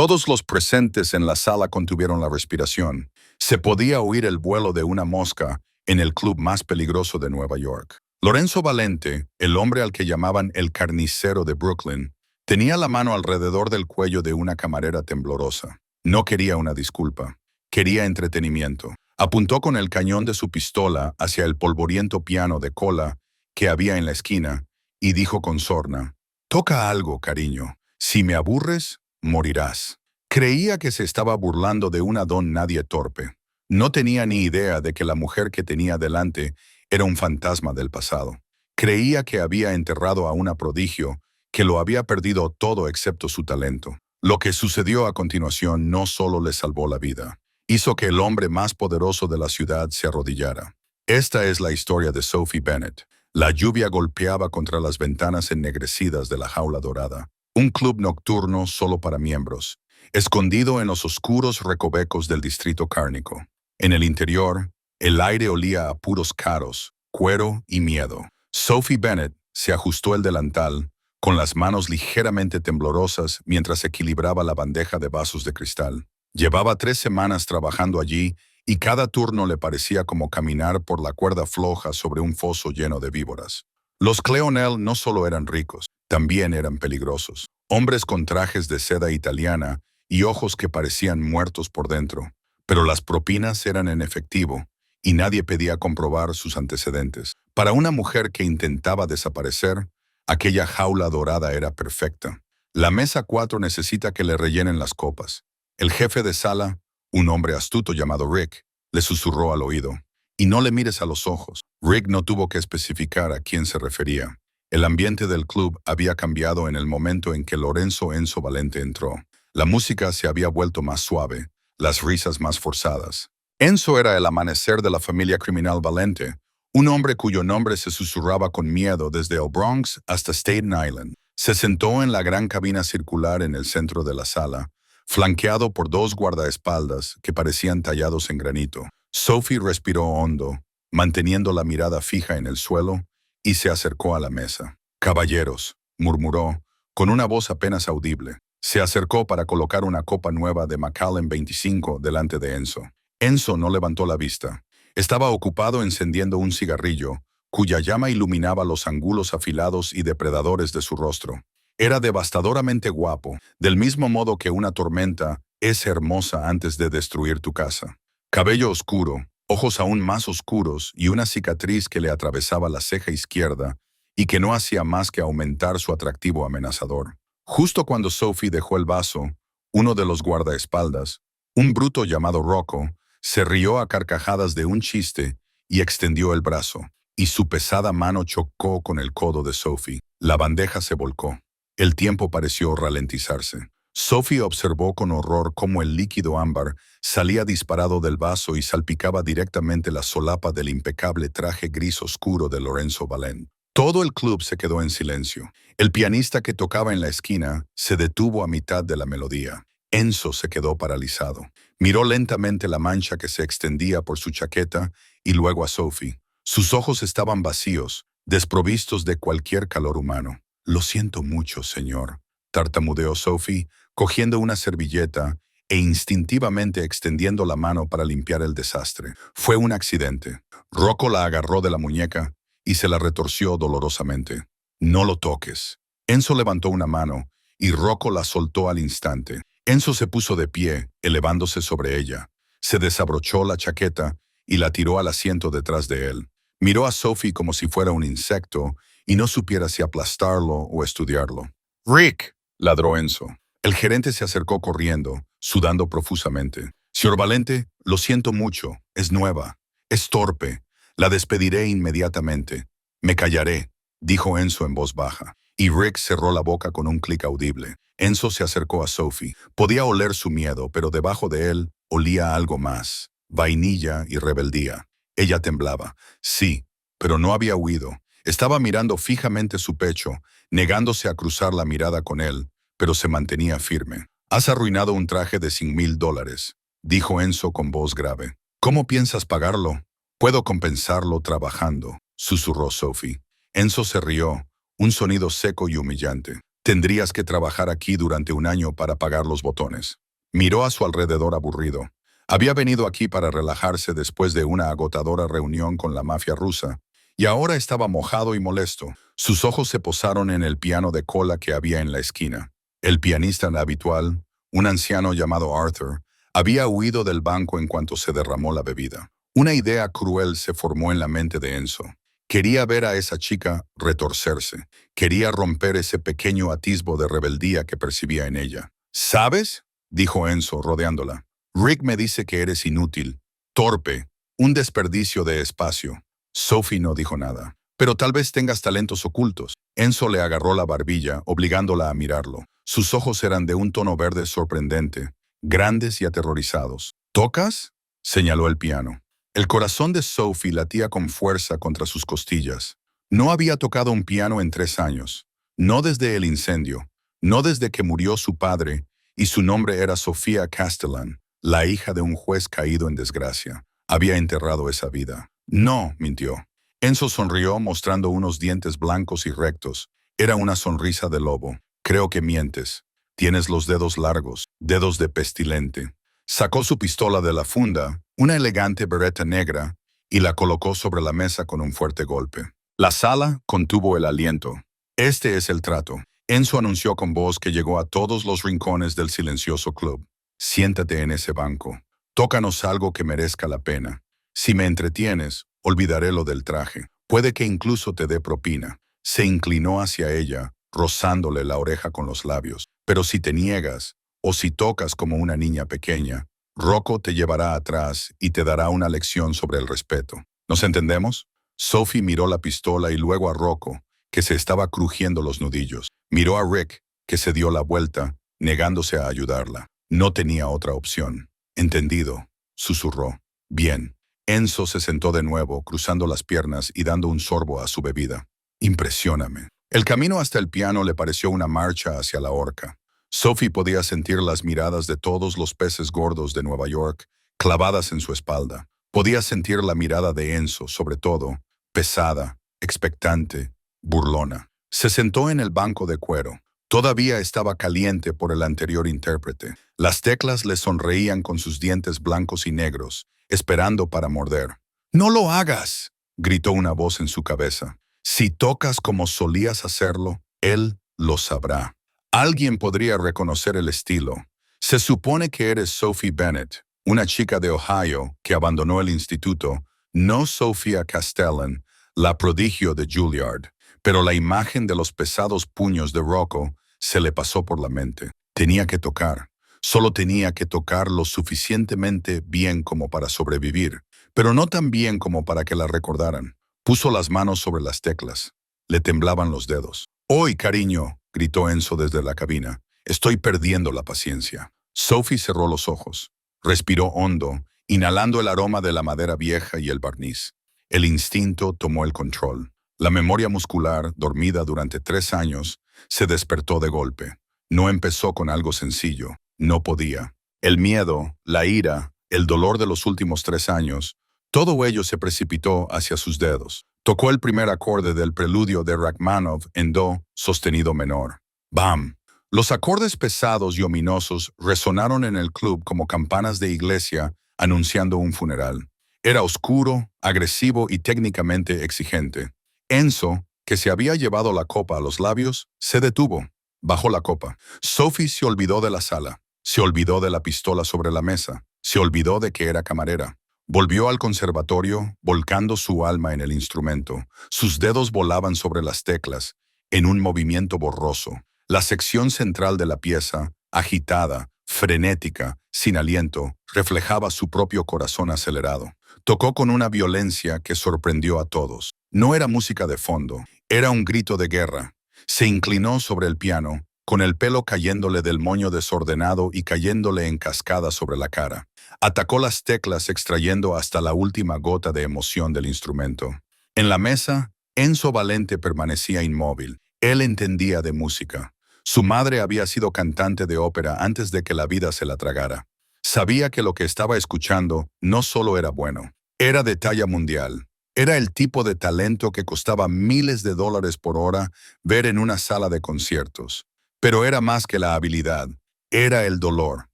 Todos los presentes en la sala contuvieron la respiración. Se podía oír el vuelo de una mosca en el club más peligroso de Nueva York. Lorenzo Valente, el hombre al que llamaban el carnicero de Brooklyn, tenía la mano alrededor del cuello de una camarera temblorosa. No quería una disculpa. Quería entretenimiento. Apuntó con el cañón de su pistola hacia el polvoriento piano de cola que había en la esquina y dijo con sorna: «Toca algo, cariño. Si me aburres, morirás». Creía que se estaba burlando de una don nadie torpe. No tenía ni idea de que la mujer que tenía delante era un fantasma del pasado. Creía que había enterrado a una prodigio, que lo había perdido todo excepto su talento. Lo que sucedió a continuación no solo le salvó la vida, hizo que el hombre más poderoso de la ciudad se arrodillara. Esta es la historia de Sophie Bennett. La lluvia golpeaba contra las ventanas ennegrecidas de la jaula dorada. Un club nocturno solo para miembros, escondido en los oscuros recovecos del distrito cárnico. En el interior, el aire olía a puros caros, cuero y miedo. Sophie Bennett se ajustó el delantal, con las manos ligeramente temblorosas mientras equilibraba la bandeja de vasos de cristal. Llevaba 3 semanas trabajando allí y cada turno le parecía como caminar por la cuerda floja sobre un foso lleno de víboras. Los Cleonel no solo eran ricos, también eran peligrosos. Hombres con trajes de seda italiana y ojos que parecían muertos por dentro. Pero las propinas eran en efectivo y nadie pedía comprobar sus antecedentes. Para una mujer que intentaba desaparecer, aquella jaula dorada era perfecta. La mesa 4 necesita que le rellenen las copas. El jefe de sala, un hombre astuto llamado Rick, le susurró al oído: «Y no le mires a los ojos». Rick no tuvo que especificar a quién se refería. El ambiente del club había cambiado en el momento en que Lorenzo Enzo Valente entró. La música se había vuelto más suave, las risas más forzadas. Enzo era el amanecer de la familia criminal Valente, un hombre cuyo nombre se susurraba con miedo desde el Bronx hasta Staten Island. Se sentó en la gran cabina circular en el centro de la sala, flanqueado por 2 guardaespaldas que parecían tallados en granito. Sophie respiró hondo, manteniendo la mirada fija en el suelo, y se acercó a la mesa. «Caballeros», murmuró, con una voz apenas audible. Se acercó para colocar una copa nueva de Macallan 25 delante de Enzo. Enzo no levantó la vista. Estaba ocupado encendiendo un cigarrillo, cuya llama iluminaba los ángulos afilados y depredadores de su rostro. Era devastadoramente guapo, del mismo modo que una tormenta es hermosa antes de destruir tu casa. Cabello oscuro, ojos aún más oscuros y una cicatriz que le atravesaba la ceja izquierda y que no hacía más que aumentar su atractivo amenazador. Justo cuando Sophie dejó el vaso, uno de los guardaespaldas, un bruto llamado Rocco, se rió a carcajadas de un chiste y extendió el brazo, y su pesada mano chocó con el codo de Sophie. La bandeja se volcó. El tiempo pareció ralentizarse. Sophie observó con horror cómo el líquido ámbar salía disparado del vaso y salpicaba directamente la solapa del impecable traje gris oscuro de Lorenzo Valente. Todo el club se quedó en silencio. El pianista que tocaba en la esquina se detuvo a mitad de la melodía. Enzo se quedó paralizado. Miró lentamente la mancha que se extendía por su chaqueta y luego a Sophie. Sus ojos estaban vacíos, desprovistos de cualquier calor humano. «Lo siento mucho, señor», tartamudeó Sophie, cogiendo una servilleta e instintivamente extendiendo la mano para limpiar el desastre. «Fue un accidente». Rocco la agarró de la muñeca y se la retorció dolorosamente. «No lo toques». Enzo levantó una mano y Rocco la soltó al instante. Enzo se puso de pie, elevándose sobre ella. Se desabrochó la chaqueta y la tiró al asiento detrás de él. Miró a Sophie como si fuera un insecto y no supiera si aplastarlo o estudiarlo. «Rick», ladró Enzo. El gerente se acercó corriendo, sudando profusamente. «Señor Valente, lo siento mucho. Es nueva. Es torpe. La despediré inmediatamente». «Me callaré», dijo Enzo en voz baja. Y Rick cerró la boca con un clic audible. Enzo se acercó a Sophie. Podía oler su miedo, pero debajo de él olía algo más. Vainilla y rebeldía. Ella temblaba. Sí, pero no había huido. Estaba mirando fijamente su pecho, negándose a cruzar la mirada con él, pero se mantenía firme. «Has arruinado un traje de $100,000, dijo Enzo con voz grave. «¿Cómo piensas pagarlo?» «Puedo compensarlo trabajando», susurró Sophie. Enzo se rió, un sonido seco y humillante. Tendrías que trabajar aquí durante un año para pagar los botones. Miró a su alrededor aburrido. Había venido aquí para relajarse después de una agotadora reunión con la mafia rusa, y ahora estaba mojado y molesto. Sus ojos se posaron en el piano de cola que había en la esquina. El pianista habitual, un anciano llamado Arthur, había huido del banco en cuanto se derramó la bebida. Una idea cruel se formó en la mente de Enzo. Quería ver a esa chica retorcerse. Quería romper ese pequeño atisbo de rebeldía que percibía en ella. ¿Sabes?, dijo Enzo, rodeándola. Rick me dice que eres inútil, torpe, un desperdicio de espacio. Sophie no dijo nada. Pero tal vez tengas talentos ocultos. Enzo le agarró la barbilla, obligándola a mirarlo. Sus ojos eran de un tono verde sorprendente, grandes y aterrorizados. ¿Tocas?, señaló el piano. El corazón de Sophie latía con fuerza contra sus costillas. No había tocado un piano en 3 años. No desde el incendio. No desde que murió su padre, y su nombre era Sofía Castellan, la hija de un juez caído en desgracia. Había enterrado esa vida. No, mintió. Enzo sonrió mostrando unos dientes blancos y rectos. Era una sonrisa de lobo. Creo que mientes. Tienes los dedos largos, dedos de pestilente. Sacó su pistola de la funda, una elegante bereta negra, y la colocó sobre la mesa con un fuerte golpe. La sala contuvo el aliento. Este es el trato. Enzo anunció con voz que llegó a todos los rincones del silencioso club. Siéntate en ese banco. Tócanos algo que merezca la pena. Si me entretienes, olvidaré lo del traje. Puede que incluso te dé propina. Se inclinó hacia ella, rozándole la oreja con los labios. Pero si te niegas, o si tocas como una niña pequeña, Rocco te llevará atrás y te dará una lección sobre el respeto. ¿Nos entendemos? Sophie miró la pistola y luego a Rocco, que se estaba crujiendo los nudillos. Miró a Rick, que se dio la vuelta, negándose a ayudarla. No tenía otra opción. Entendido, susurró. Bien. Enzo se sentó de nuevo, cruzando las piernas y dando un sorbo a su bebida. Impresióname. El camino hasta el piano le pareció una marcha hacia la horca. Sophie podía sentir las miradas de todos los peces gordos de Nueva York clavadas en su espalda. Podía sentir la mirada de Enzo, sobre todo, pesada, expectante, burlona. Se sentó en el banco de cuero. Todavía estaba caliente por el anterior intérprete. Las teclas le sonreían con sus dientes blancos y negros, esperando para morder. «¡No lo hagas!», gritó una voz en su cabeza. «Si tocas como solías hacerlo, él lo sabrá». Alguien podría reconocer el estilo. Se supone que eres Sophie Bennett, una chica de Ohio que abandonó el instituto, no Sofía Castellan, la prodigio de Juilliard. Pero la imagen de los pesados puños de Rocco se le pasó por la mente. Tenía que tocar. Solo tenía que tocar lo suficientemente bien como para sobrevivir, pero no tan bien como para que la recordaran. Puso las manos sobre las teclas. Le temblaban los dedos. «¡Hoy, cariño!», gritó Enzo desde la cabina. «Estoy perdiendo la paciencia». Sophie cerró los ojos. Respiró hondo, inhalando el aroma de la madera vieja y el barniz. El instinto tomó el control. La memoria muscular, dormida durante 3 años, se despertó de golpe. No empezó con algo sencillo. No podía. El miedo, la ira, el dolor de los últimos 3 años, todo ello se precipitó hacia sus dedos. Tocó el primer acorde del preludio de Rachmaninoff en do sostenido menor. ¡Bam! Los acordes pesados y ominosos resonaron en el club como campanas de iglesia anunciando un funeral. Era oscuro, agresivo y técnicamente exigente. Enzo, que se había llevado la copa a los labios, se detuvo. Bajó la copa. Sophie se olvidó de la sala. Se olvidó de la pistola sobre la mesa. Se olvidó de que era camarera. Volvió al conservatorio, volcando su alma en el instrumento. Sus dedos volaban sobre las teclas, en un movimiento borroso. La sección central de la pieza, agitada, frenética, sin aliento, reflejaba su propio corazón acelerado. Tocó con una violencia que sorprendió a todos. No era música de fondo, era un grito de guerra. Se inclinó sobre el piano, con el pelo cayéndole del moño desordenado y cayéndole en cascada sobre la cara. Atacó las teclas extrayendo hasta la última gota de emoción del instrumento. En la mesa, Enzo Valente permanecía inmóvil. Él entendía de música. Su madre había sido cantante de ópera antes de que la vida se la tragara. Sabía que lo que estaba escuchando no solo era bueno, era de talla mundial. Era el tipo de talento que costaba miles de dólares por hora ver en una sala de conciertos. Pero era más que la habilidad, era el dolor.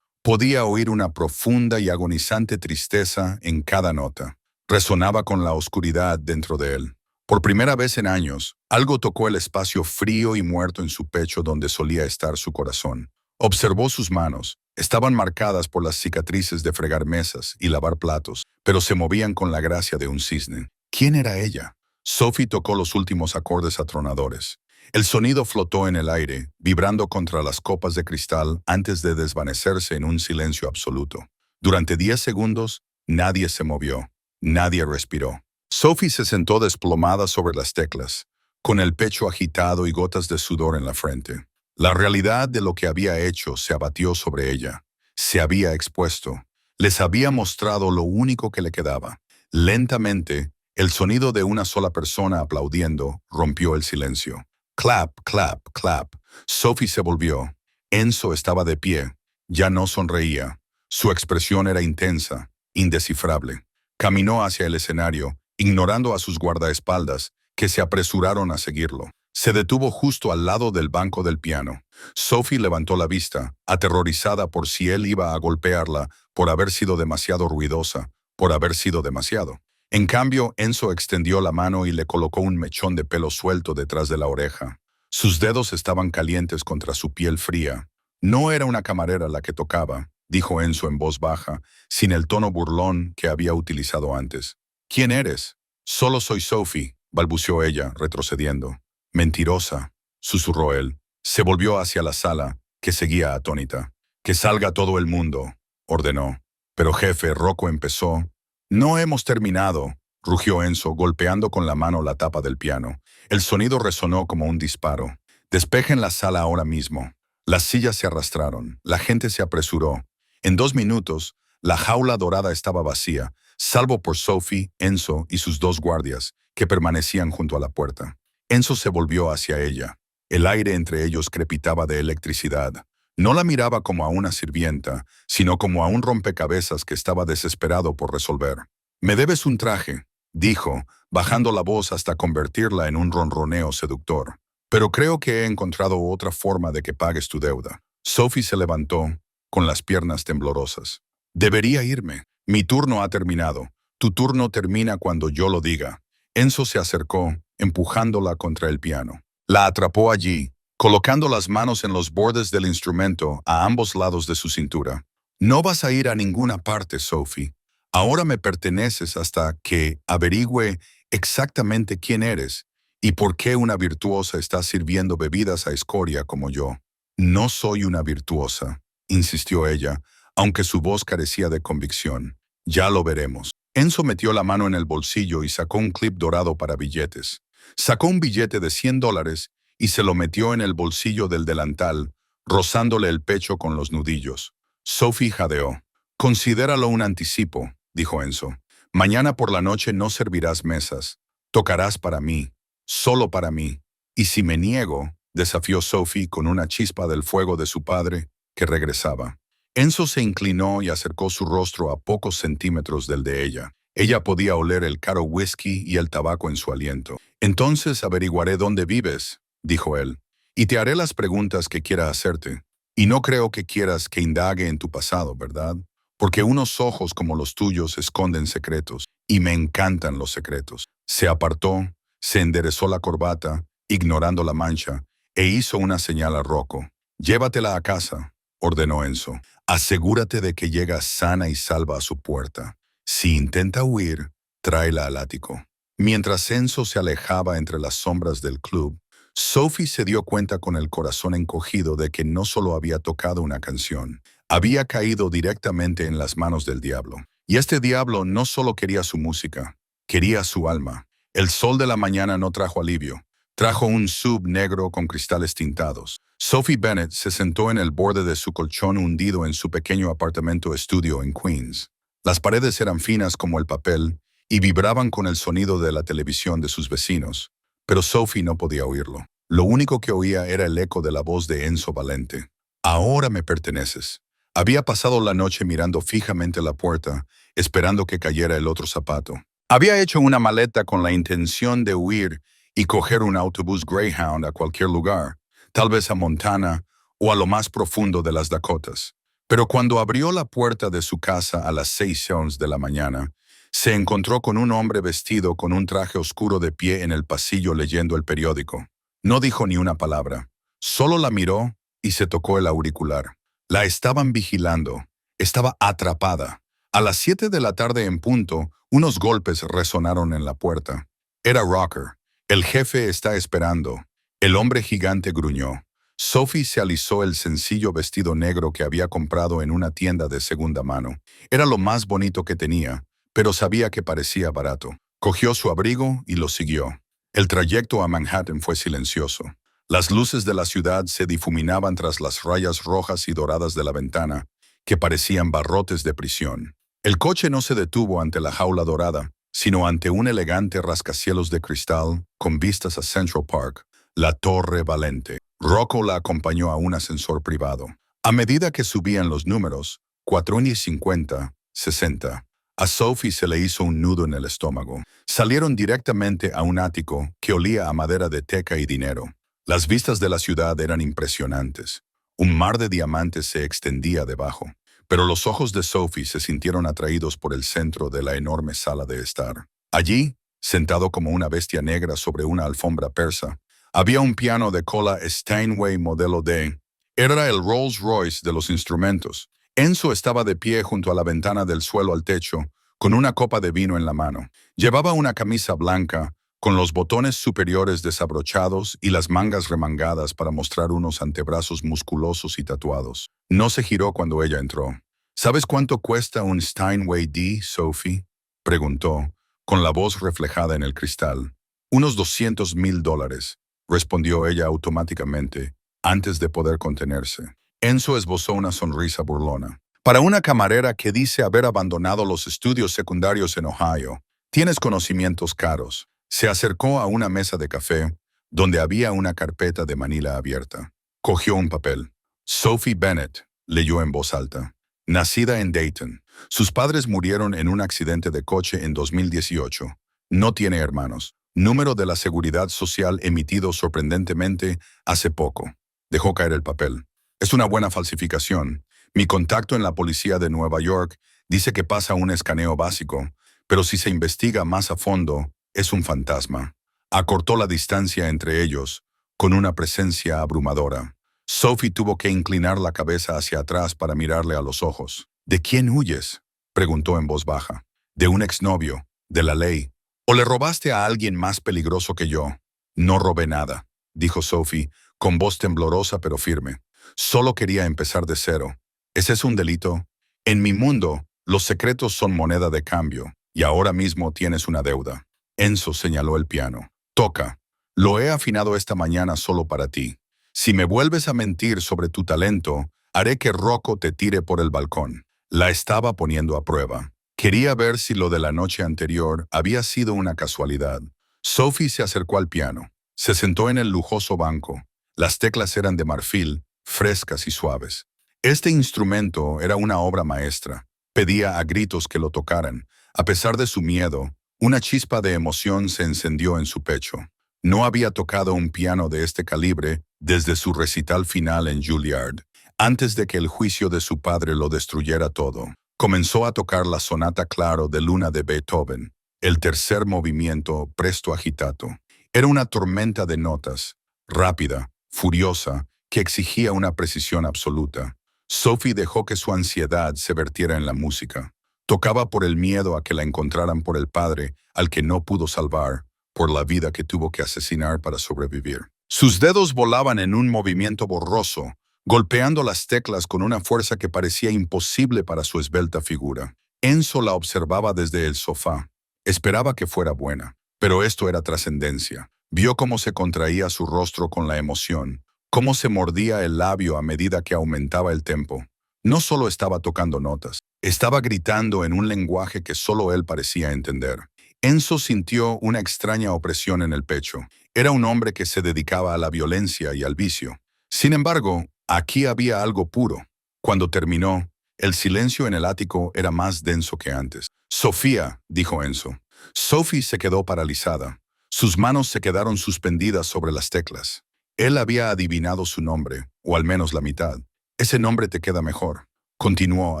Podía oír una profunda y agonizante tristeza en cada nota. Resonaba con la oscuridad dentro de él. Por primera vez en años, algo tocó el espacio frío y muerto en su pecho donde solía estar su corazón. Observó sus manos. Estaban marcadas por las cicatrices de fregar mesas y lavar platos, pero se movían con la gracia de un cisne. ¿Quién era ella? Sophie tocó los últimos acordes atronadores. El sonido flotó en el aire, vibrando contra las copas de cristal antes de desvanecerse en un silencio absoluto. Durante 10 segundos, nadie se movió, nadie respiró. Sophie se sentó desplomada sobre las teclas, con el pecho agitado y gotas de sudor en la frente. La realidad de lo que había hecho se abatió sobre ella. Se había expuesto. Les había mostrado lo único que le quedaba. Lentamente, el sonido de una sola persona aplaudiendo rompió el silencio. Clap, clap, clap. Sophie se volvió. Enzo estaba de pie. Ya no sonreía. Su expresión era intensa, indescifrable. Caminó hacia el escenario, ignorando a sus guardaespaldas, que se apresuraron a seguirlo. Se detuvo justo al lado del banco del piano. Sophie levantó la vista, aterrorizada por si él iba a golpearla por haber sido demasiado ruidosa, por haber sido demasiado. En cambio, Enzo extendió la mano y le colocó un mechón de pelo suelto detrás de la oreja. Sus dedos estaban calientes contra su piel fría. No era una camarera la que tocaba, dijo Enzo en voz baja, sin el tono burlón que había utilizado antes. ¿Quién eres? Solo soy Sophie, balbuceó ella, retrocediendo. Mentirosa, susurró él. Se volvió hacia la sala, que seguía atónita. Que salga todo el mundo, ordenó. Pero jefe, Rocco empezó. No hemos terminado, rugió Enzo, golpeando con la mano la tapa del piano. El sonido resonó como un disparo. Despejen la sala ahora mismo. Las sillas se arrastraron, la gente se apresuró. En 2 minutos, la jaula dorada estaba vacía, salvo por Sophie, Enzo y sus 2 guardias, que permanecían junto a la puerta. Enzo se volvió hacia ella. El aire entre ellos crepitaba de electricidad. No la miraba como a una sirvienta, sino como a un rompecabezas que estaba desesperado por resolver. «Me debes un traje», dijo, bajando la voz hasta convertirla en un ronroneo seductor. «Pero creo que he encontrado otra forma de que pagues tu deuda». Sophie se levantó, con las piernas temblorosas. «Debería irme. Mi turno ha terminado. Tu turno termina cuando yo lo diga». Enzo se acercó, empujándola contra el piano. La atrapó allí, colocando las manos en los bordes del instrumento a ambos lados de su cintura. «No vas a ir a ninguna parte, Sophie. Ahora me perteneces hasta que averigüe exactamente quién eres y por qué una virtuosa está sirviendo bebidas a escoria como yo». «No soy una virtuosa», insistió ella, aunque su voz carecía de convicción. «Ya lo veremos». Enzo metió la mano en el bolsillo y sacó un clip dorado para billetes. Sacó un billete de $100 y se lo metió en el bolsillo del delantal, rozándole el pecho con los nudillos. Sophie jadeó. «Considéralo un anticipo», dijo Enzo. «Mañana por la noche no servirás mesas. Tocarás para mí, solo para mí. Y si me niego», desafió Sophie con una chispa del fuego de su padre, que regresaba. Enzo se inclinó y acercó su rostro a pocos centímetros del de ella. Ella podía oler el caro whisky y el tabaco en su aliento. «Entonces averiguaré dónde vives», dijo él, «y te haré las preguntas que quiera hacerte. Y no creo que quieras que indague en tu pasado, ¿verdad? Porque unos ojos como los tuyos esconden secretos, y me encantan los secretos». Se apartó, se enderezó la corbata, ignorando la mancha, e hizo una señal a Rocco. «Llévatela a casa», ordenó Enzo. «Asegúrate de que llega sana y salva a su puerta. Si intenta huir, tráela al ático». Mientras Enzo se alejaba entre las sombras del club, Sophie se dio cuenta con el corazón encogido de que no solo había tocado una canción, había caído directamente en las manos del diablo. Y este diablo no solo quería su música, quería su alma. El sol de la mañana no trajo alivio, trajo un sub negro con cristales tintados. Sophie Bennett se sentó en el borde de su colchón hundido en su pequeño apartamento estudio en Queens. Las paredes eran finas como el papel y vibraban con el sonido de la televisión de sus vecinos, pero Sophie no podía oírlo. Lo único que oía era el eco de la voz de Enzo Valente. «Ahora me perteneces». Había pasado la noche mirando fijamente la puerta, esperando que cayera el otro zapato. Había hecho una maleta con la intención de huir y coger un autobús Greyhound a cualquier lugar, tal vez a Montana o a lo más profundo de las Dakotas. Pero cuando abrió la puerta de su casa a las 6:11 de la mañana, se encontró con un hombre vestido con un traje oscuro de pie en el pasillo leyendo el periódico. No dijo ni una palabra, solo la miró y se tocó el auricular. La estaban vigilando, estaba atrapada. A las 7 de la tarde en punto, unos golpes resonaron en la puerta. Era Rocker. El jefe está esperando. El hombre gigante gruñó. Sophie se alisó el sencillo vestido negro que había comprado en una tienda de segunda mano. Era lo más bonito que tenía, pero sabía que parecía barato. Cogió su abrigo y lo siguió. El trayecto a Manhattan fue silencioso. Las luces de la ciudad se difuminaban tras las rayas rojas y doradas de la ventana, que parecían barrotes de prisión. El coche no se detuvo ante la jaula dorada, sino ante un elegante rascacielos de cristal con vistas a Central Park, la Torre Valente. Rocco la acompañó a un ascensor privado. A medida que subían los números, 450, 60, a Sophie se le hizo un nudo en el estómago. Salieron directamente a un ático que olía a madera de teca y dinero. Las vistas de la ciudad eran impresionantes. Un mar de diamantes se extendía debajo. Pero los ojos de Sophie se sintieron atraídos por el centro de la enorme sala de estar. Allí, sentado como una bestia negra sobre una alfombra persa, había un piano de cola Steinway modelo D. Era el Rolls Royce de los instrumentos. Enzo estaba de pie junto a la ventana del suelo al techo, con una copa de vino en la mano. Llevaba una camisa blanca, con los botones superiores desabrochados y las mangas remangadas para mostrar unos antebrazos musculosos y tatuados. No se giró cuando ella entró. ¿Sabes cuánto cuesta un Steinway D, Sophie?, preguntó, con la voz reflejada en el cristal. Unos $200,000, respondió ella automáticamente, antes de poder contenerse. Enzo esbozó una sonrisa burlona. Para una camarera que dice haber abandonado los estudios secundarios en Ohio, tienes conocimientos caros. Se acercó a una mesa de café, donde había una carpeta de manila abierta. Cogió un papel. Sophie Bennett, leyó en voz alta. Nacida en Dayton. Sus padres murieron en un accidente de coche en 2018. No tiene hermanos. Número de la Seguridad Social emitido sorprendentemente hace poco. Dejó caer el papel. Es una buena falsificación. Mi contacto en la policía de Nueva York dice que pasa un escaneo básico, pero si se investiga más a fondo, es un fantasma. Acortó la distancia entre ellos, con una presencia abrumadora. Sophie tuvo que inclinar la cabeza hacia atrás para mirarle a los ojos. ¿De quién huyes?, preguntó en voz baja. De un exnovio, de la ley. ¿O le robaste a alguien más peligroso que yo? No robé nada, dijo Sophie, con voz temblorosa pero firme. Solo quería empezar de cero. ¿Ese es un delito? En mi mundo, los secretos son moneda de cambio, y ahora mismo tienes una deuda. Enzo señaló el piano. Toca. Lo he afinado esta mañana solo para ti. Si me vuelves a mentir sobre tu talento, haré que Rocco te tire por el balcón. La estaba poniendo a prueba. Quería ver si lo de la noche anterior había sido una casualidad. Sophie se acercó al piano. Se sentó en el lujoso banco. Las teclas eran de marfil, frescas y suaves. Este instrumento era una obra maestra. Pedía a gritos que lo tocaran. A pesar de su miedo, una chispa de emoción se encendió en su pecho. No había tocado un piano de este calibre desde su recital final en Juilliard. Antes de que el juicio de su padre lo destruyera todo, comenzó a tocar la sonata Claro de Luna de Beethoven, el tercer movimiento presto agitato. Era una tormenta de notas, rápida, furiosa, que exigía una precisión absoluta. Sophie dejó que su ansiedad se vertiera en la música. Tocaba por el miedo a que la encontraran por el padre, al que no pudo salvar, por la vida que tuvo que asesinar para sobrevivir. Sus dedos volaban en un movimiento borroso, golpeando las teclas con una fuerza que parecía imposible para su esbelta figura. Enzo la observaba desde el sofá. Esperaba que fuera buena, pero esto era trascendencia. Vio cómo se contraía su rostro con la emoción, cómo se mordía el labio a medida que aumentaba el tempo. No solo estaba tocando notas, estaba gritando en un lenguaje que solo él parecía entender. Enzo sintió una extraña opresión en el pecho. Era un hombre que se dedicaba a la violencia y al vicio. Sin embargo, aquí había algo puro. Cuando terminó, el silencio en el ático era más denso que antes. «Sofía», dijo Enzo. Sophie se quedó paralizada. Sus manos se quedaron suspendidas sobre las teclas. Él había adivinado su nombre, o al menos la mitad. Ese nombre te queda mejor. Continuó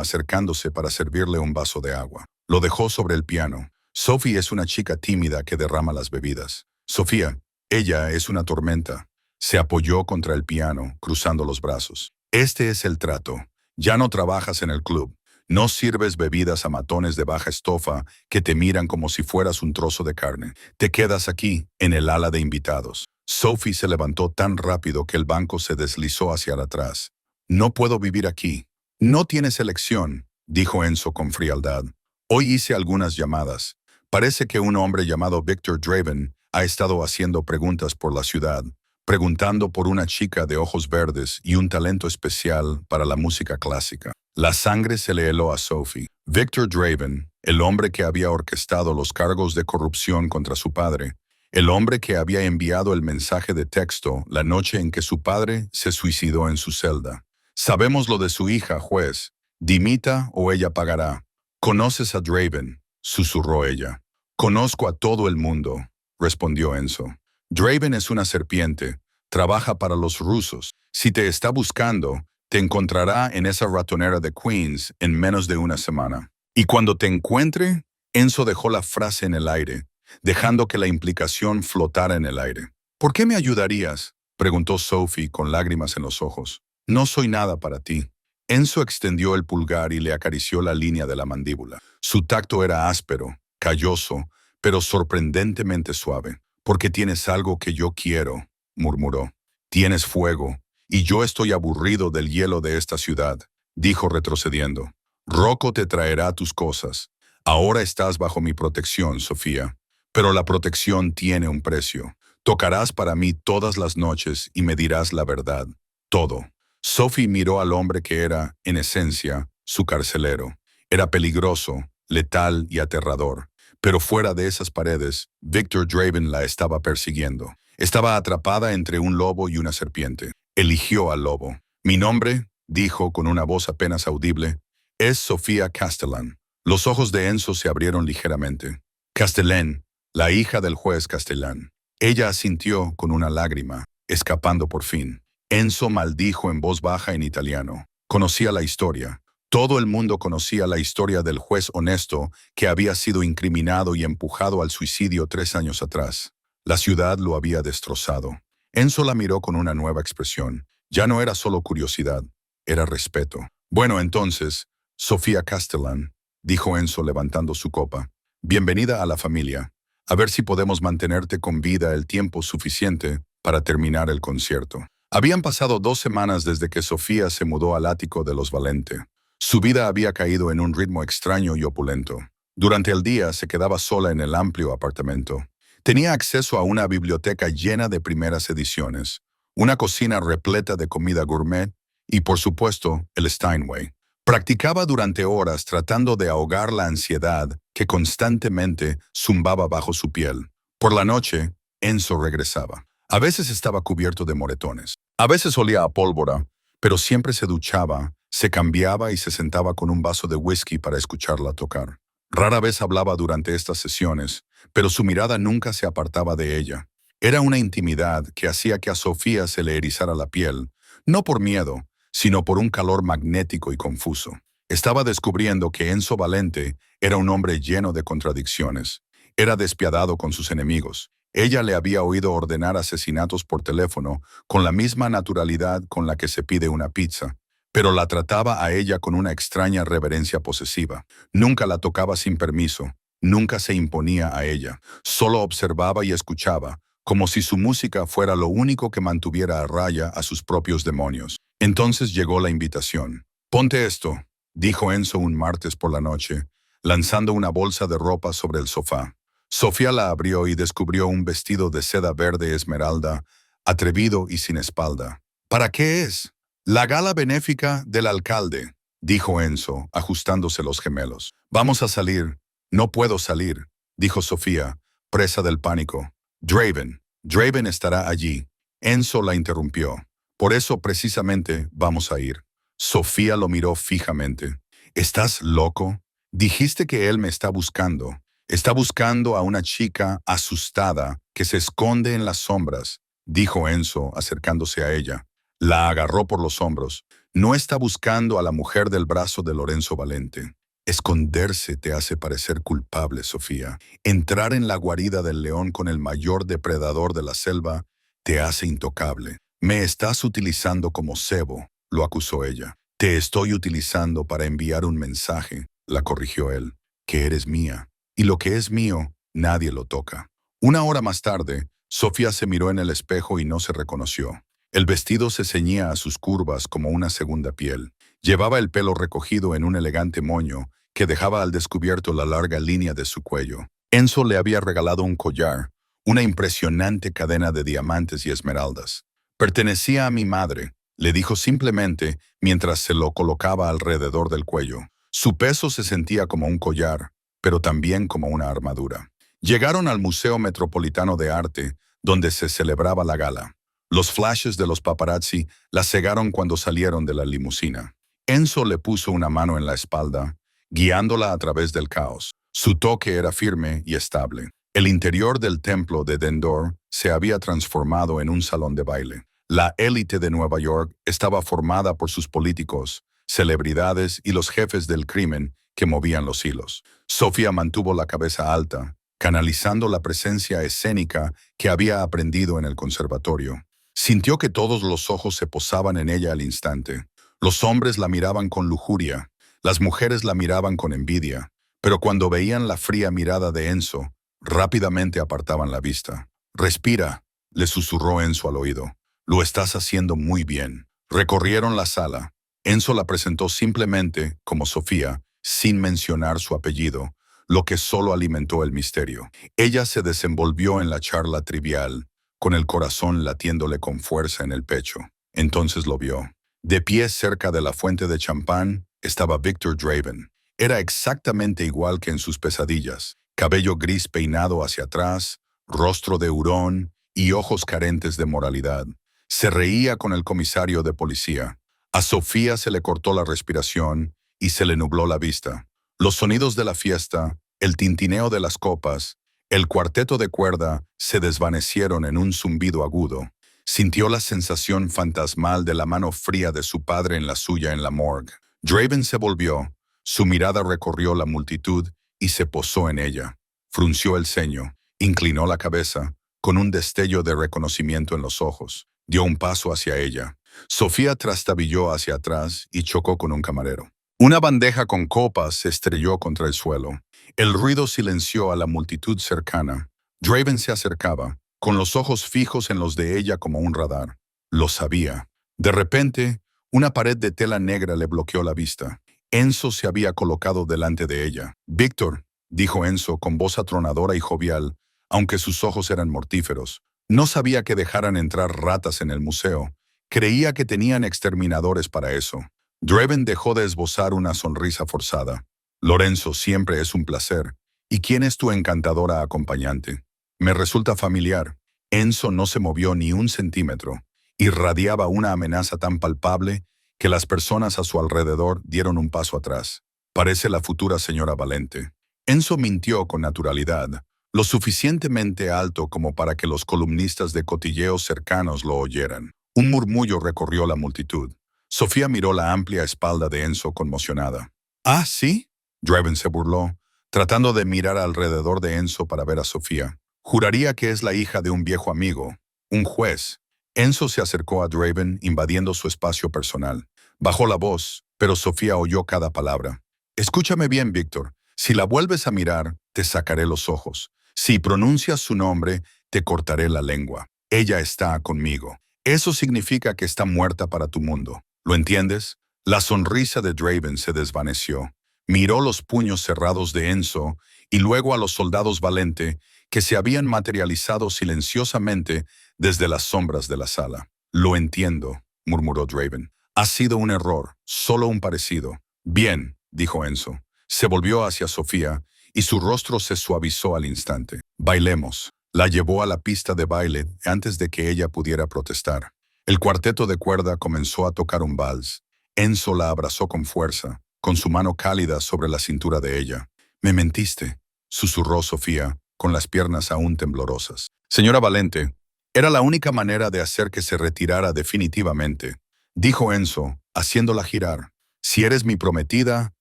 acercándose para servirle un vaso de agua. Lo dejó sobre el piano. Sophie es una chica tímida que derrama las bebidas. Sofía, ella es una tormenta. Se apoyó contra el piano, cruzando los brazos. Este es el trato. Ya no trabajas en el club. No sirves bebidas a matones de baja estofa que te miran como si fueras un trozo de carne. Te quedas aquí, en el ala de invitados. Sophie se levantó tan rápido que el banco se deslizó hacia atrás. No puedo vivir aquí. No tienes elección, dijo Enzo con frialdad. Hoy hice algunas llamadas. Parece que un hombre llamado Victor Draven ha estado haciendo preguntas por la ciudad, preguntando por una chica de ojos verdes y un talento especial para la música clásica. La sangre se le heló a Sophie. Victor Draven, el hombre que había orquestado los cargos de corrupción contra su padre, el hombre que había enviado el mensaje de texto la noche en que su padre se suicidó en su celda. Sabemos lo de su hija, juez. Dimita o ella pagará. ¿Conoces a Draven?, susurró ella. Conozco a todo el mundo, respondió Enzo. Draven es una serpiente. Trabaja para los rusos. Si te está buscando, te encontrará en esa ratonera de Queens en menos de una semana. Y cuando te encuentre, Enzo dejó la frase en el aire, dejando que la implicación flotara en el aire. ¿Por qué me ayudarías?, preguntó Sophie con lágrimas en los ojos. No soy nada para ti. Enzo extendió el pulgar y le acarició la línea de la mandíbula. Su tacto era áspero, calloso, pero sorprendentemente suave. Porque tienes algo que yo quiero, murmuró. Tienes fuego, y yo estoy aburrido del hielo de esta ciudad, dijo retrocediendo. Rocco te traerá tus cosas. Ahora estás bajo mi protección, Sofía. Pero la protección tiene un precio. Tocarás para mí todas las noches y me dirás la verdad. Todo. Sophie miró al hombre que era, en esencia, su carcelero. Era peligroso, letal y aterrador. Pero fuera de esas paredes, Victor Draven la estaba persiguiendo. Estaba atrapada entre un lobo y una serpiente. Eligió al lobo. Mi nombre, dijo con una voz apenas audible, es Sofía Castellan. Los ojos de Enzo se abrieron ligeramente. Castellan, la hija del juez Castellan. Ella asintió con una lágrima, escapando por fin. Enzo maldijo en voz baja en italiano. Conocía la historia. Todo el mundo conocía la historia del juez honesto que había sido incriminado y empujado al suicidio 3 años atrás. La ciudad lo había destrozado. Enzo la miró con una nueva expresión. Ya no era solo curiosidad, era respeto. Bueno, entonces, Sofía Castellan, dijo Enzo levantando su copa. Bienvenida a la familia. A ver si podemos mantenerte con vida el tiempo suficiente para terminar el concierto. Habían pasado 2 semanas desde que Sofía se mudó al ático de los Valente. Su vida había caído en un ritmo extraño y opulento. Durante el día se quedaba sola en el amplio apartamento. Tenía acceso a una biblioteca llena de primeras ediciones, una cocina repleta de comida gourmet y, por supuesto, el Steinway. Practicaba durante horas tratando de ahogar la ansiedad que constantemente zumbaba bajo su piel. Por la noche, Enzo regresaba. A veces estaba cubierto de moretones. A veces olía a pólvora, pero siempre se duchaba, se cambiaba y se sentaba con un vaso de whisky para escucharla tocar. Rara vez hablaba durante estas sesiones, pero su mirada nunca se apartaba de ella. Era una intimidad que hacía que a Sofía se le erizara la piel, no por miedo, sino por un calor magnético y confuso. Estaba descubriendo que Enzo Valente era un hombre lleno de contradicciones. Era despiadado con sus enemigos. Ella le había oído ordenar asesinatos por teléfono con la misma naturalidad con la que se pide una pizza, pero la trataba a ella con una extraña reverencia posesiva. Nunca la tocaba sin permiso, nunca se imponía a ella, solo observaba y escuchaba, como si su música fuera lo único que mantuviera a raya a sus propios demonios. Entonces llegó la invitación. «Ponte esto», dijo Enzo un martes por la noche, lanzando una bolsa de ropa sobre el sofá. Sofía la abrió y descubrió un vestido de seda verde esmeralda, atrevido y sin espalda. «¿Para qué es?» «La gala benéfica del alcalde», dijo Enzo, ajustándose los gemelos. «Vamos a salir». «No puedo salir», dijo Sofía, presa del pánico. Draven estará allí». Enzo la interrumpió. «Por eso precisamente vamos a ir». Sofía lo miró fijamente. «¿Estás loco? Dijiste que él me está buscando. Está buscando a una chica asustada que se esconde en las sombras. dijo Enzo, acercándose a ella. La agarró por los hombros. No está buscando a la mujer del brazo de Lorenzo Valente. Esconderse te hace parecer culpable, Sofía. Entrar en la guarida del león con el mayor depredador de la selva te hace intocable. Me estás utilizando como cebo, lo acusó ella. Te estoy utilizando para enviar un mensaje, la corrigió él, que eres mía. Y lo que es mío, nadie lo toca. Una hora más tarde, Sofía se miró en el espejo y no se reconoció. El vestido se ceñía a sus curvas como una segunda piel. Llevaba el pelo recogido en un elegante moño que dejaba al descubierto la larga línea de su cuello. Enzo le había regalado un collar, una impresionante cadena de diamantes y esmeraldas. Pertenecía a mi madre, le dijo simplemente mientras se lo colocaba alrededor del cuello. Su peso se sentía como un collar, pero también como una armadura. Llegaron al Museo Metropolitano de Arte, donde se celebraba la gala. Los flashes de los paparazzi la cegaron cuando salieron de la limusina. Enzo le puso una mano en la espalda, guiándola a través del caos. Su toque era firme y estable. El interior del templo de Dendor se había transformado en un salón de baile. La élite de Nueva York estaba formada por sus políticos, celebridades y los jefes del crimen que movían los hilos. Sofía mantuvo la cabeza alta, canalizando la presencia escénica que había aprendido en el conservatorio. Sintió que todos los ojos se posaban en ella al instante. Los hombres la miraban con lujuria, las mujeres la miraban con envidia, pero cuando veían la fría mirada de Enzo, rápidamente apartaban la vista. «Respira», le susurró Enzo al oído. «Lo estás haciendo muy bien». Recorrieron la sala. Enzo la presentó simplemente como Sofía, sin mencionar su apellido, lo que solo alimentó el misterio. Ella se desenvolvió en la charla trivial, con el corazón latiéndole con fuerza en el pecho. Entonces lo vio. De pie cerca de la fuente de champán estaba Victor Draven. Era exactamente igual que en sus pesadillas. Cabello gris peinado hacia atrás, rostro de hurón y ojos carentes de moralidad. Se reía con el comisario de policía. A Sofía se le cortó la respiración y se le nubló la vista. Los sonidos de la fiesta, el tintineo de las copas, el cuarteto de cuerda se desvanecieron en un zumbido agudo. Sintió la sensación fantasmal de la mano fría de su padre en la suya en la morgue. Draven se volvió, su mirada recorrió la multitud y se posó en ella. Frunció el ceño, inclinó la cabeza, con un destello de reconocimiento en los ojos. Dio un paso hacia ella. Sofía trastabilló hacia atrás y chocó con un camarero. Una bandeja con copas se estrelló contra el suelo. El ruido silenció a la multitud cercana. Draven se acercaba, con los ojos fijos en los de ella como un radar. Lo sabía. De repente, una pared de tela negra le bloqueó la vista. Enzo se había colocado delante de ella. «Víctor», dijo Enzo con voz atronadora y jovial, aunque sus ojos eran mortíferos. No sabía que dejaran entrar ratas en el museo. Creía que tenían exterminadores para eso. Draven dejó de esbozar una sonrisa forzada. «Lorenzo, siempre es un placer. ¿Y quién es tu encantadora acompañante?» «Me resulta familiar». Enzo no se movió ni un centímetro. Irradiaba una amenaza tan palpable que las personas a su alrededor dieron un paso atrás. «Parece la futura señora Valente». Enzo mintió con naturalidad, lo suficientemente alto como para que los columnistas de cotilleos cercanos lo oyeran. Un murmullo recorrió la multitud. Sofía miró la amplia espalda de Enzo conmocionada. «¿Ah, sí?», Draven se burló, tratando de mirar alrededor de Enzo para ver a Sofía. «Juraría que es la hija de un viejo amigo, un juez». Enzo se acercó a Draven, invadiendo su espacio personal. Bajó la voz, pero Sofía oyó cada palabra. «Escúchame bien, Víctor. Si la vuelves a mirar, te sacaré los ojos. Si pronuncias su nombre, te cortaré la lengua. Ella está conmigo. Eso significa que está muerta para tu mundo. ¿Lo entiendes?». La sonrisa de Draven se desvaneció. Miró los puños cerrados de Enzo y luego a los soldados Valente que se habían materializado silenciosamente desde las sombras de la sala. «Lo entiendo», murmuró Draven. «Ha sido un error, solo un parecido». «Bien», dijo Enzo. Se volvió hacia Sofía y su rostro se suavizó al instante. «Bailemos». La llevó a la pista de baile antes de que ella pudiera protestar. El cuarteto de cuerda comenzó a tocar un vals. Enzo la abrazó con fuerza, con su mano cálida sobre la cintura de ella. «Me mentiste», susurró Sofía, con las piernas aún temblorosas. «Señora Valente». Era la única manera de hacer que se retirara definitivamente, dijo Enzo, haciéndola girar. Si eres mi prometida,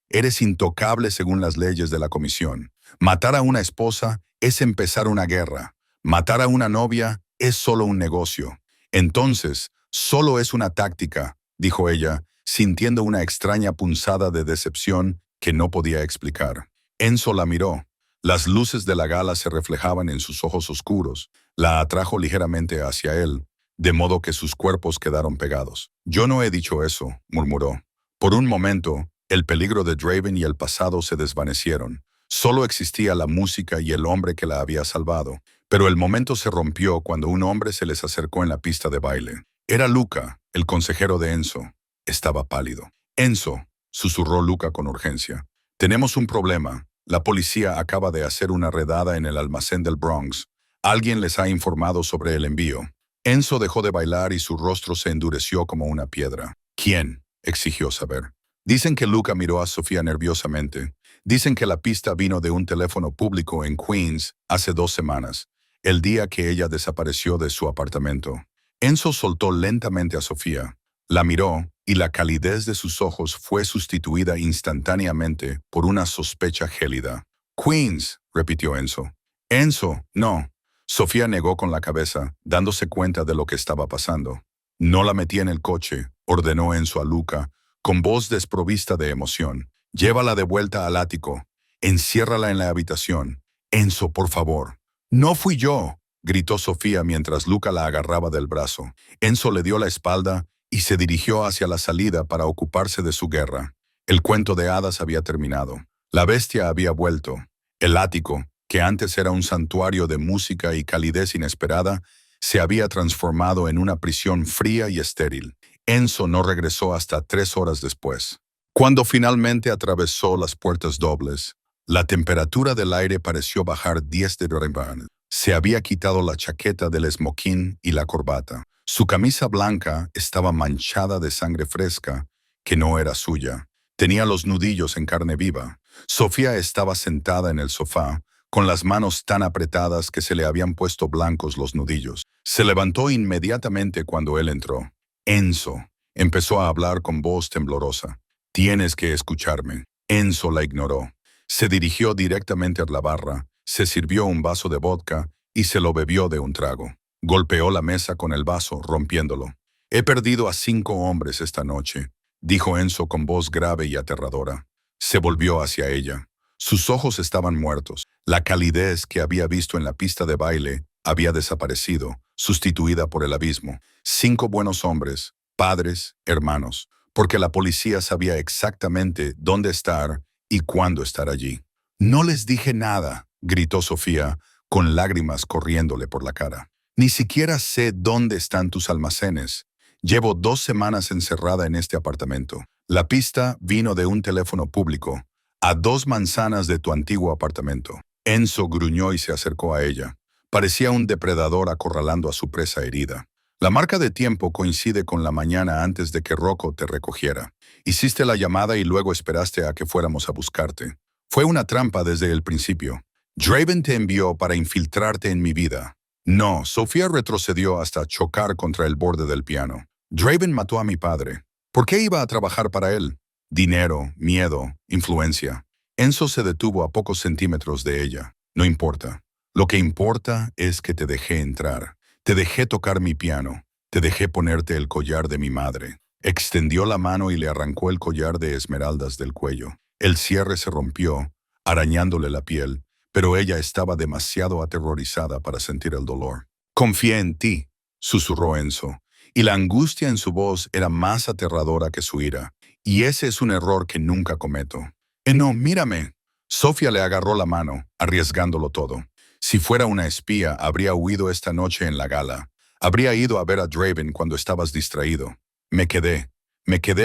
eres intocable según las leyes de la comisión. Matar a una esposa es empezar una guerra. Matar a una novia es solo un negocio. Entonces, solo es una táctica, dijo ella, sintiendo una extraña punzada de decepción que no podía explicar. Enzo la miró. Las luces de la gala se reflejaban en sus ojos oscuros. La atrajo ligeramente hacia él, de modo que sus cuerpos quedaron pegados. Yo no he dicho eso, murmuró. Por un momento, el peligro de Draven y el pasado se desvanecieron. Solo existía la música y el hombre que la había salvado. Pero el momento se rompió cuando un hombre se les acercó en la pista de baile. Era Luca, el consejero de Enzo. Estaba pálido. Enzo, susurró Luca con urgencia. Tenemos un problema. La policía acaba de hacer una redada en el almacén del Bronx. Alguien les ha informado sobre el envío. Enzo dejó de bailar y su rostro se endureció como una piedra. ¿Quién?, exigió saber. Dicen que Luca miró a Sofía nerviosamente. Dicen que la pista vino de un teléfono público en Queens hace 2 semanas, el día que ella desapareció de su apartamento. Enzo soltó lentamente a Sofía. La miró y la calidez de sus ojos fue sustituida instantáneamente por una sospecha gélida. «Queens», repitió Enzo. «Enzo, no». Sofía negó con la cabeza, dándose cuenta de lo que estaba pasando. «No la metí en el coche», ordenó Enzo a Luca, con voz desprovista de emoción. «Llévala de vuelta al ático. Enciérrala en la habitación. Enzo, por favor». «No fui yo», gritó Sofía mientras Luca la agarraba del brazo. Enzo le dio la espalda y se dirigió hacia la salida para ocuparse de su guerra. El cuento de hadas había terminado. La bestia había vuelto. El ático, que antes era un santuario de música y calidez inesperada, se había transformado en una prisión fría y estéril. Enzo no regresó hasta 3 horas después. Cuando finalmente atravesó las puertas dobles, la temperatura del aire pareció bajar 10 de Fahrenheit. Se había quitado la chaqueta del esmoquín y la corbata. Su camisa blanca estaba manchada de sangre fresca, que no era suya. Tenía los nudillos en carne viva. Sofía estaba sentada en el sofá, con las manos tan apretadas que se le habían puesto blancos los nudillos. Se levantó inmediatamente cuando él entró. «Enzo», empezó a hablar con voz temblorosa. «Tienes que escucharme». Enzo la ignoró. Se dirigió directamente a la barra, se sirvió un vaso de vodka y se lo bebió de un trago. Golpeó la mesa con el vaso, rompiéndolo. «He perdido a 5 hombres esta noche», dijo Enzo con voz grave y aterradora. Se volvió hacia ella. Sus ojos estaban muertos. La calidez que había visto en la pista de baile había desaparecido, sustituida por el abismo. 5 buenos hombres, padres, hermanos, porque la policía sabía exactamente dónde estar y cuándo estar allí. «No les dije nada», gritó Sofía, con lágrimas corriéndole por la cara. «Ni siquiera sé dónde están tus almacenes. Llevo 2 semanas encerrada en este apartamento. La pista vino de un teléfono público, a 2 manzanas de tu antiguo apartamento». Enzo gruñó y se acercó a ella. Parecía un depredador acorralando a su presa herida. «La marca de tiempo coincide con la mañana antes de que Rocco te recogiera. Hiciste la llamada y luego esperaste a que fuéramos a buscarte. Fue una trampa desde el principio. Draven te envió para infiltrarte en mi vida». No, Sofía retrocedió hasta chocar contra el borde del piano. «Draven mató a mi padre. ¿Por qué iba a trabajar para él? Dinero, miedo, influencia». Enzo se detuvo a pocos centímetros de ella. «No importa. Lo que importa es que te dejé entrar. Te dejé tocar mi piano. Te dejé ponerte el collar de mi madre». Extendió la mano y le arrancó el collar de esmeraldas del cuello. El cierre se rompió, arañándole la piel, pero ella estaba demasiado aterrorizada para sentir el dolor. «Confié en ti», susurró Enzo, y la angustia en su voz era más aterradora que su ira. «Y ese es un error que nunca cometo». «No, mírame». Sofía le agarró la mano, arriesgándolo todo. Si fuera una espía, habría huido esta noche en la gala. Habría ido a ver a Draven cuando estabas distraído. Me quedé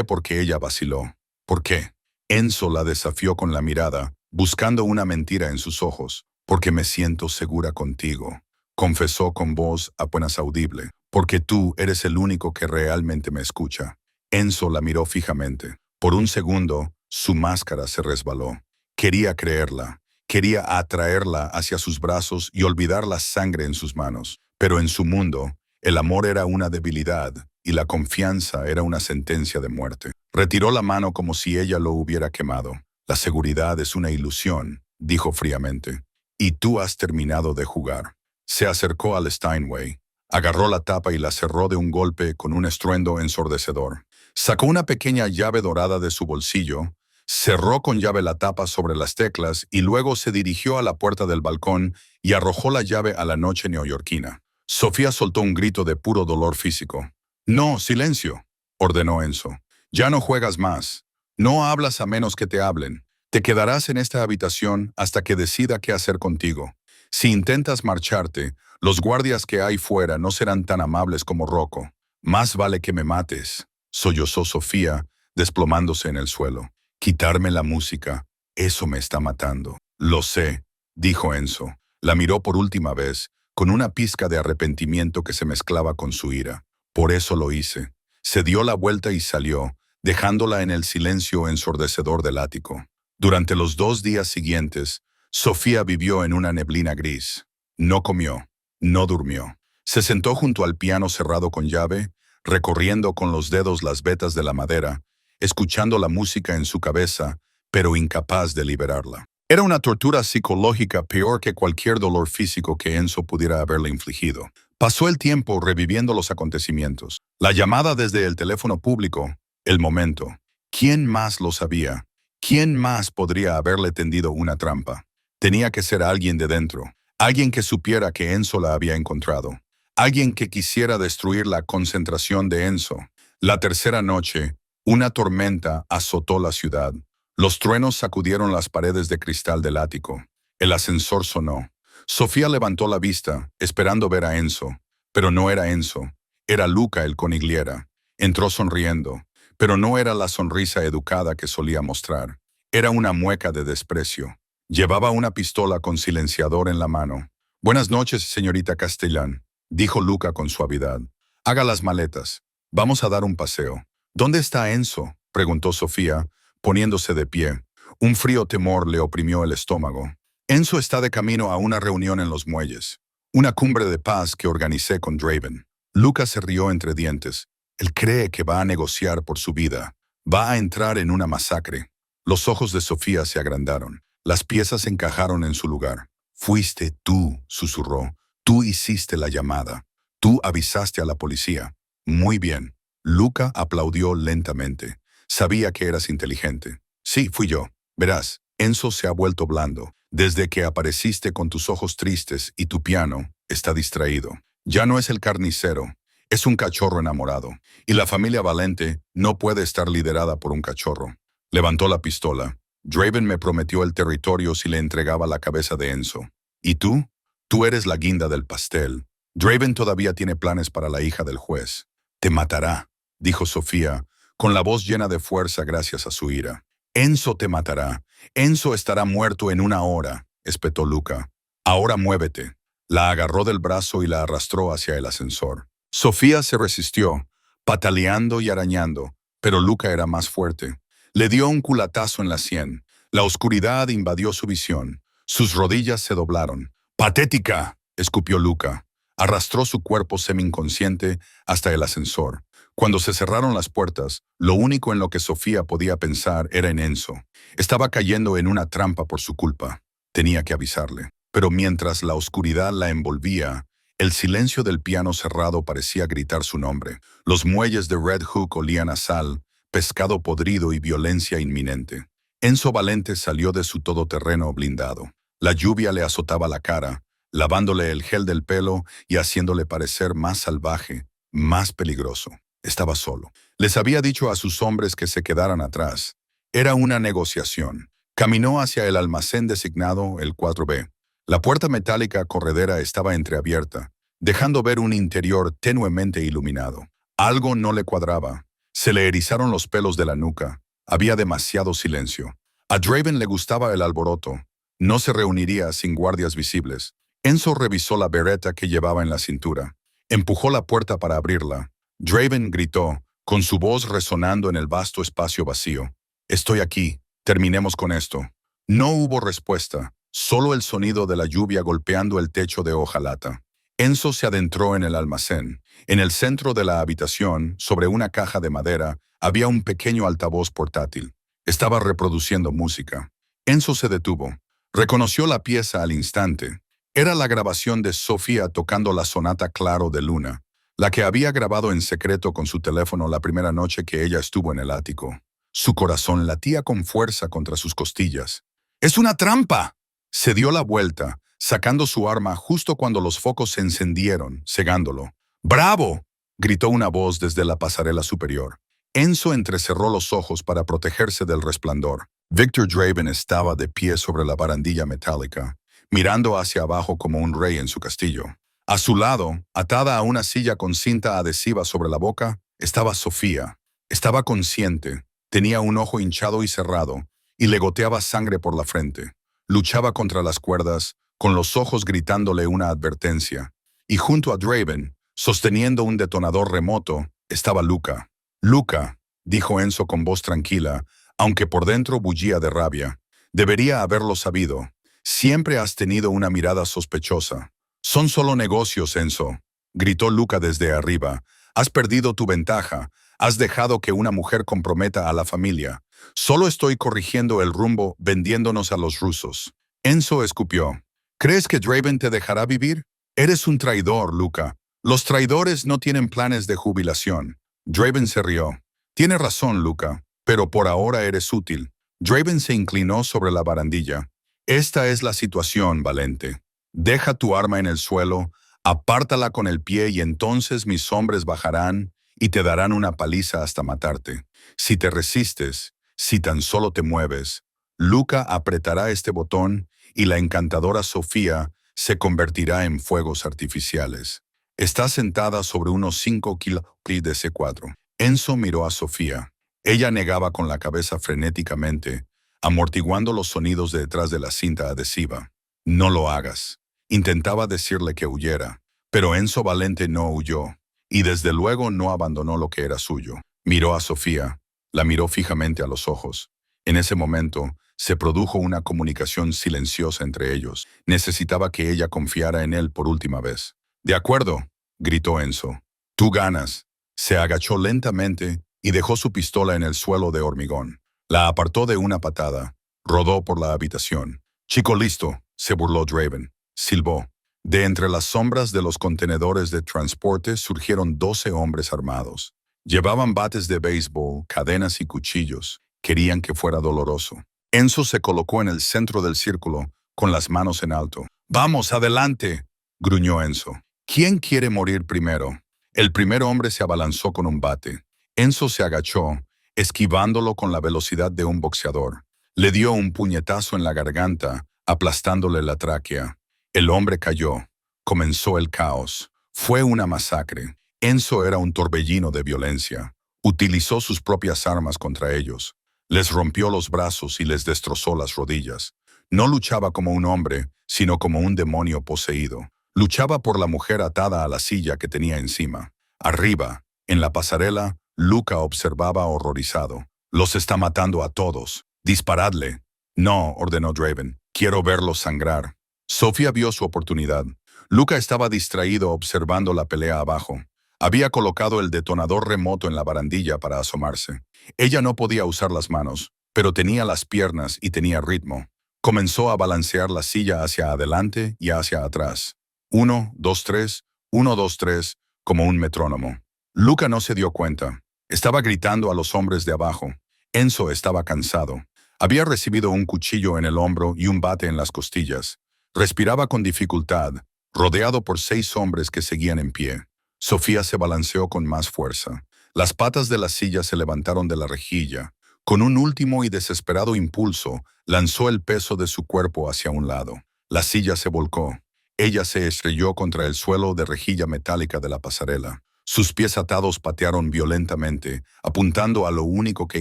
porque ella vaciló. ¿Por qué? Enzo la desafió con la mirada, buscando una mentira en sus ojos. «Porque me siento segura contigo», confesó con voz apenas audible. «Porque tú eres el único que realmente me escucha». Enzo la miró fijamente. Por un segundo, su máscara se resbaló. Quería creerla. Quería atraerla hacia sus brazos y olvidar la sangre en sus manos. Pero en su mundo, el amor era una debilidad y la confianza era una sentencia de muerte. Retiró la mano como si ella lo hubiera quemado. La seguridad es una ilusión, dijo fríamente. Y tú has terminado de jugar. Se acercó al Steinway, agarró la tapa y la cerró de un golpe con un estruendo ensordecedor. Sacó una pequeña llave dorada de su bolsillo, cerró con llave la tapa sobre las teclas y luego se dirigió a la puerta del balcón y arrojó la llave a la noche neoyorquina. Sofía soltó un grito de puro dolor físico. «No, silencio», ordenó Enzo. «Ya no juegas más. No hablas a menos que te hablen. Te quedarás en esta habitación hasta que decida qué hacer contigo. Si intentas marcharte, los guardias que hay fuera no serán tan amables como Rocco. Más vale que me mates», sollozó Sofía, desplomándose en el suelo. «Quitarme la música, eso me está matando». «Lo sé», dijo Enzo. La miró por última vez, con una pizca de arrepentimiento que se mezclaba con su ira. «Por eso lo hice». Se dio la vuelta y salió, dejándola en el silencio ensordecedor del ático. Durante los 2 días siguientes, Sofía vivió en una neblina gris. No comió, no durmió. Se sentó junto al piano cerrado con llave, recorriendo con los dedos las vetas de la madera, escuchando la música en su cabeza, pero incapaz de liberarla. Era una tortura psicológica peor que cualquier dolor físico que Enzo pudiera haberle infligido. Pasó el tiempo reviviendo los acontecimientos. La llamada desde el teléfono público, el momento. ¿Quién más lo sabía? ¿Quién más podría haberle tendido una trampa? Tenía que ser alguien de dentro, alguien que supiera que Enzo la había encontrado, alguien que quisiera destruir la concentración de Enzo. La tercera noche, una tormenta azotó la ciudad. Los truenos sacudieron las paredes de cristal del ático. El ascensor sonó. Sofía levantó la vista, esperando ver a Enzo. Pero no era Enzo. Era Luca el conigliera. Entró sonriendo, pero no era la sonrisa educada que solía mostrar. Era una mueca de desprecio. Llevaba una pistola con silenciador en la mano. «Buenas noches, señorita Castellán», dijo Luca con suavidad. «Haga las maletas. Vamos a dar un paseo». «¿Dónde está Enzo?», preguntó Sofía, poniéndose de pie. Un frío temor le oprimió el estómago. «Enzo está de camino a una reunión en los muelles. Una cumbre de paz que organicé con Draven». Luca se rió entre dientes. Él cree que va a negociar por su vida. Va a entrar en una masacre. Los ojos de Sofía se agrandaron. Las piezas encajaron en su lugar. «Fuiste tú», susurró. «Tú hiciste la llamada. Tú avisaste a la policía». «Muy bien». Luca aplaudió lentamente. «Sabía que eras inteligente». «Sí, fui yo. Verás, Enzo se ha vuelto blando. Desde que apareciste con tus ojos tristes y tu piano, está distraído. Ya no es el carnicero. Es un cachorro enamorado. Y la familia Valente no puede estar liderada por un cachorro». Levantó la pistola. «Draven me prometió el territorio si le entregaba la cabeza de Enzo. ¿Y tú? Tú eres la guinda del pastel. Draven todavía tiene planes para la hija del juez. Te matará», dijo Sofía, con la voz llena de fuerza gracias a su ira. «Enzo te matará. Enzo estará muerto en 1 hora», espetó Luca. «Ahora muévete». La agarró del brazo y la arrastró hacia el ascensor. Sofía se resistió, pataleando y arañando, pero Luca era más fuerte. Le dio un culatazo en la sien. La oscuridad invadió su visión. Sus rodillas se doblaron. «¡Patética!», escupió Luca. Arrastró su cuerpo semi-inconsciente hasta el ascensor. Cuando se cerraron las puertas, lo único en lo que Sofía podía pensar era en Enzo. Estaba cayendo en una trampa por su culpa. Tenía que avisarle. Pero mientras la oscuridad la envolvía, el silencio del piano cerrado parecía gritar su nombre. Los muelles de Red Hook olían a sal, pescado podrido y violencia inminente. Enzo Valente salió de su todoterreno blindado. La lluvia le azotaba la cara, lavándole el gel del pelo y haciéndole parecer más salvaje, más peligroso. Estaba solo. Les había dicho a sus hombres que se quedaran atrás. Era una negociación. Caminó hacia el almacén designado el 4B. La puerta metálica corredera estaba entreabierta, dejando ver un interior tenuemente iluminado. Algo no le cuadraba. Se le erizaron los pelos de la nuca. Había demasiado silencio. A Draven le gustaba el alboroto. No se reuniría sin guardias visibles. Enzo revisó la bereta que llevaba en la cintura. Empujó la puerta para abrirla. Draven gritó, con su voz resonando en el vasto espacio vacío. «Estoy aquí. Terminemos con esto». No hubo respuesta, solo el sonido de la lluvia golpeando el techo de hojalata. Enzo se adentró en el almacén. En el centro de la habitación, sobre una caja de madera, había un pequeño altavoz portátil. Estaba reproduciendo música. Enzo se detuvo. Reconoció la pieza al instante. Era la grabación de Sofía tocando la sonata Claro de Luna, la que había grabado en secreto con su teléfono la primera noche que ella estuvo en el ático. Su corazón latía con fuerza contra sus costillas. ¡Es una trampa! Se dio la vuelta, sacando su arma justo cuando los focos se encendieron, cegándolo. ¡Bravo!, gritó una voz desde la pasarela superior. Enzo entrecerró los ojos para protegerse del resplandor. Victor Draven estaba de pie sobre la barandilla metálica, mirando hacia abajo como un rey en su castillo. A su lado, atada a una silla con cinta adhesiva sobre la boca, estaba Sofía. Estaba consciente, tenía un ojo hinchado y cerrado, y le goteaba sangre por la frente. Luchaba contra las cuerdas, con los ojos gritándole una advertencia. Y junto a Draven, sosteniendo un detonador remoto, estaba Luca. «Luca», dijo Enzo con voz tranquila, aunque por dentro bullía de rabia. «Debería haberlo sabido. Siempre has tenido una mirada sospechosa». «Son solo negocios, Enzo», gritó Luca desde arriba. «Has perdido tu ventaja. Has dejado que una mujer comprometa a la familia. Solo estoy corrigiendo el rumbo vendiéndonos a los rusos». Enzo escupió. «¿Crees que Draven te dejará vivir? Eres un traidor, Luca. Los traidores no tienen planes de jubilación». Draven se rió. «Tiene razón, Luca, pero por ahora eres útil». Draven se inclinó sobre la barandilla. «Esta es la situación, Valente. Deja tu arma en el suelo, apártala con el pie y entonces mis hombres bajarán y te darán una paliza hasta matarte. Si te resistes, si tan solo te mueves, Luca apretará este botón y la encantadora Sofía se convertirá en fuegos artificiales. Está sentada sobre unos 5 kilos de C4. Enzo miró a Sofía. Ella negaba con la cabeza frenéticamente, amortiguando los sonidos de detrás de la cinta adhesiva. «No lo hagas». Intentaba decirle que huyera, pero Enzo Valente no huyó, y desde luego no abandonó lo que era suyo. Miró a Sofía, la miró fijamente a los ojos. En ese momento, se produjo una comunicación silenciosa entre ellos. Necesitaba que ella confiara en él por última vez. «De acuerdo», gritó Enzo. «Tú ganas». Se agachó lentamente y dejó su pistola en el suelo de hormigón. La apartó de una patada. Rodó por la habitación. «Chico listo», se burló Draven. Silbó. De entre las sombras de los contenedores de transporte surgieron 12 hombres armados. Llevaban bates de béisbol, cadenas y cuchillos. Querían que fuera doloroso. Enzo se colocó en el centro del círculo, con las manos en alto. «Vamos, adelante», gruñó Enzo. «¿Quién quiere morir primero?» El primer hombre se abalanzó con un bate. Enzo se agachó, esquivándolo con la velocidad de un boxeador. Le dio un puñetazo en la garganta, aplastándole la tráquea. El hombre cayó. Comenzó el caos. Fue una masacre. Enzo era un torbellino de violencia. Utilizó sus propias armas contra ellos. Les rompió los brazos y les destrozó las rodillas. No luchaba como un hombre, sino como un demonio poseído. Luchaba por la mujer atada a la silla que tenía encima. Arriba, en la pasarela, Luca observaba horrorizado. «Los está matando a todos. Disparadle». «No», ordenó Draven. «Quiero verlos sangrar». Sofía vio su oportunidad. Luca estaba distraído observando la pelea abajo. Había colocado el detonador remoto en la barandilla para asomarse. Ella no podía usar las manos, pero tenía las piernas y tenía ritmo. Comenzó a balancear la silla hacia adelante y hacia atrás. 1, 2, 3, 1, 2, 3, como un metrónomo. Luca no se dio cuenta. Estaba gritando a los hombres de abajo. Enzo estaba cansado. Había recibido un cuchillo en el hombro y un bate en las costillas. Respiraba con dificultad, rodeado por 6 hombres que seguían en pie. Sofía se balanceó con más fuerza. Las patas de la silla se levantaron de la rejilla. Con un último y desesperado impulso, lanzó el peso de su cuerpo hacia un lado. La silla se volcó. Ella se estrelló contra el suelo de rejilla metálica de la pasarela. Sus pies atados patearon violentamente, apuntando a lo único que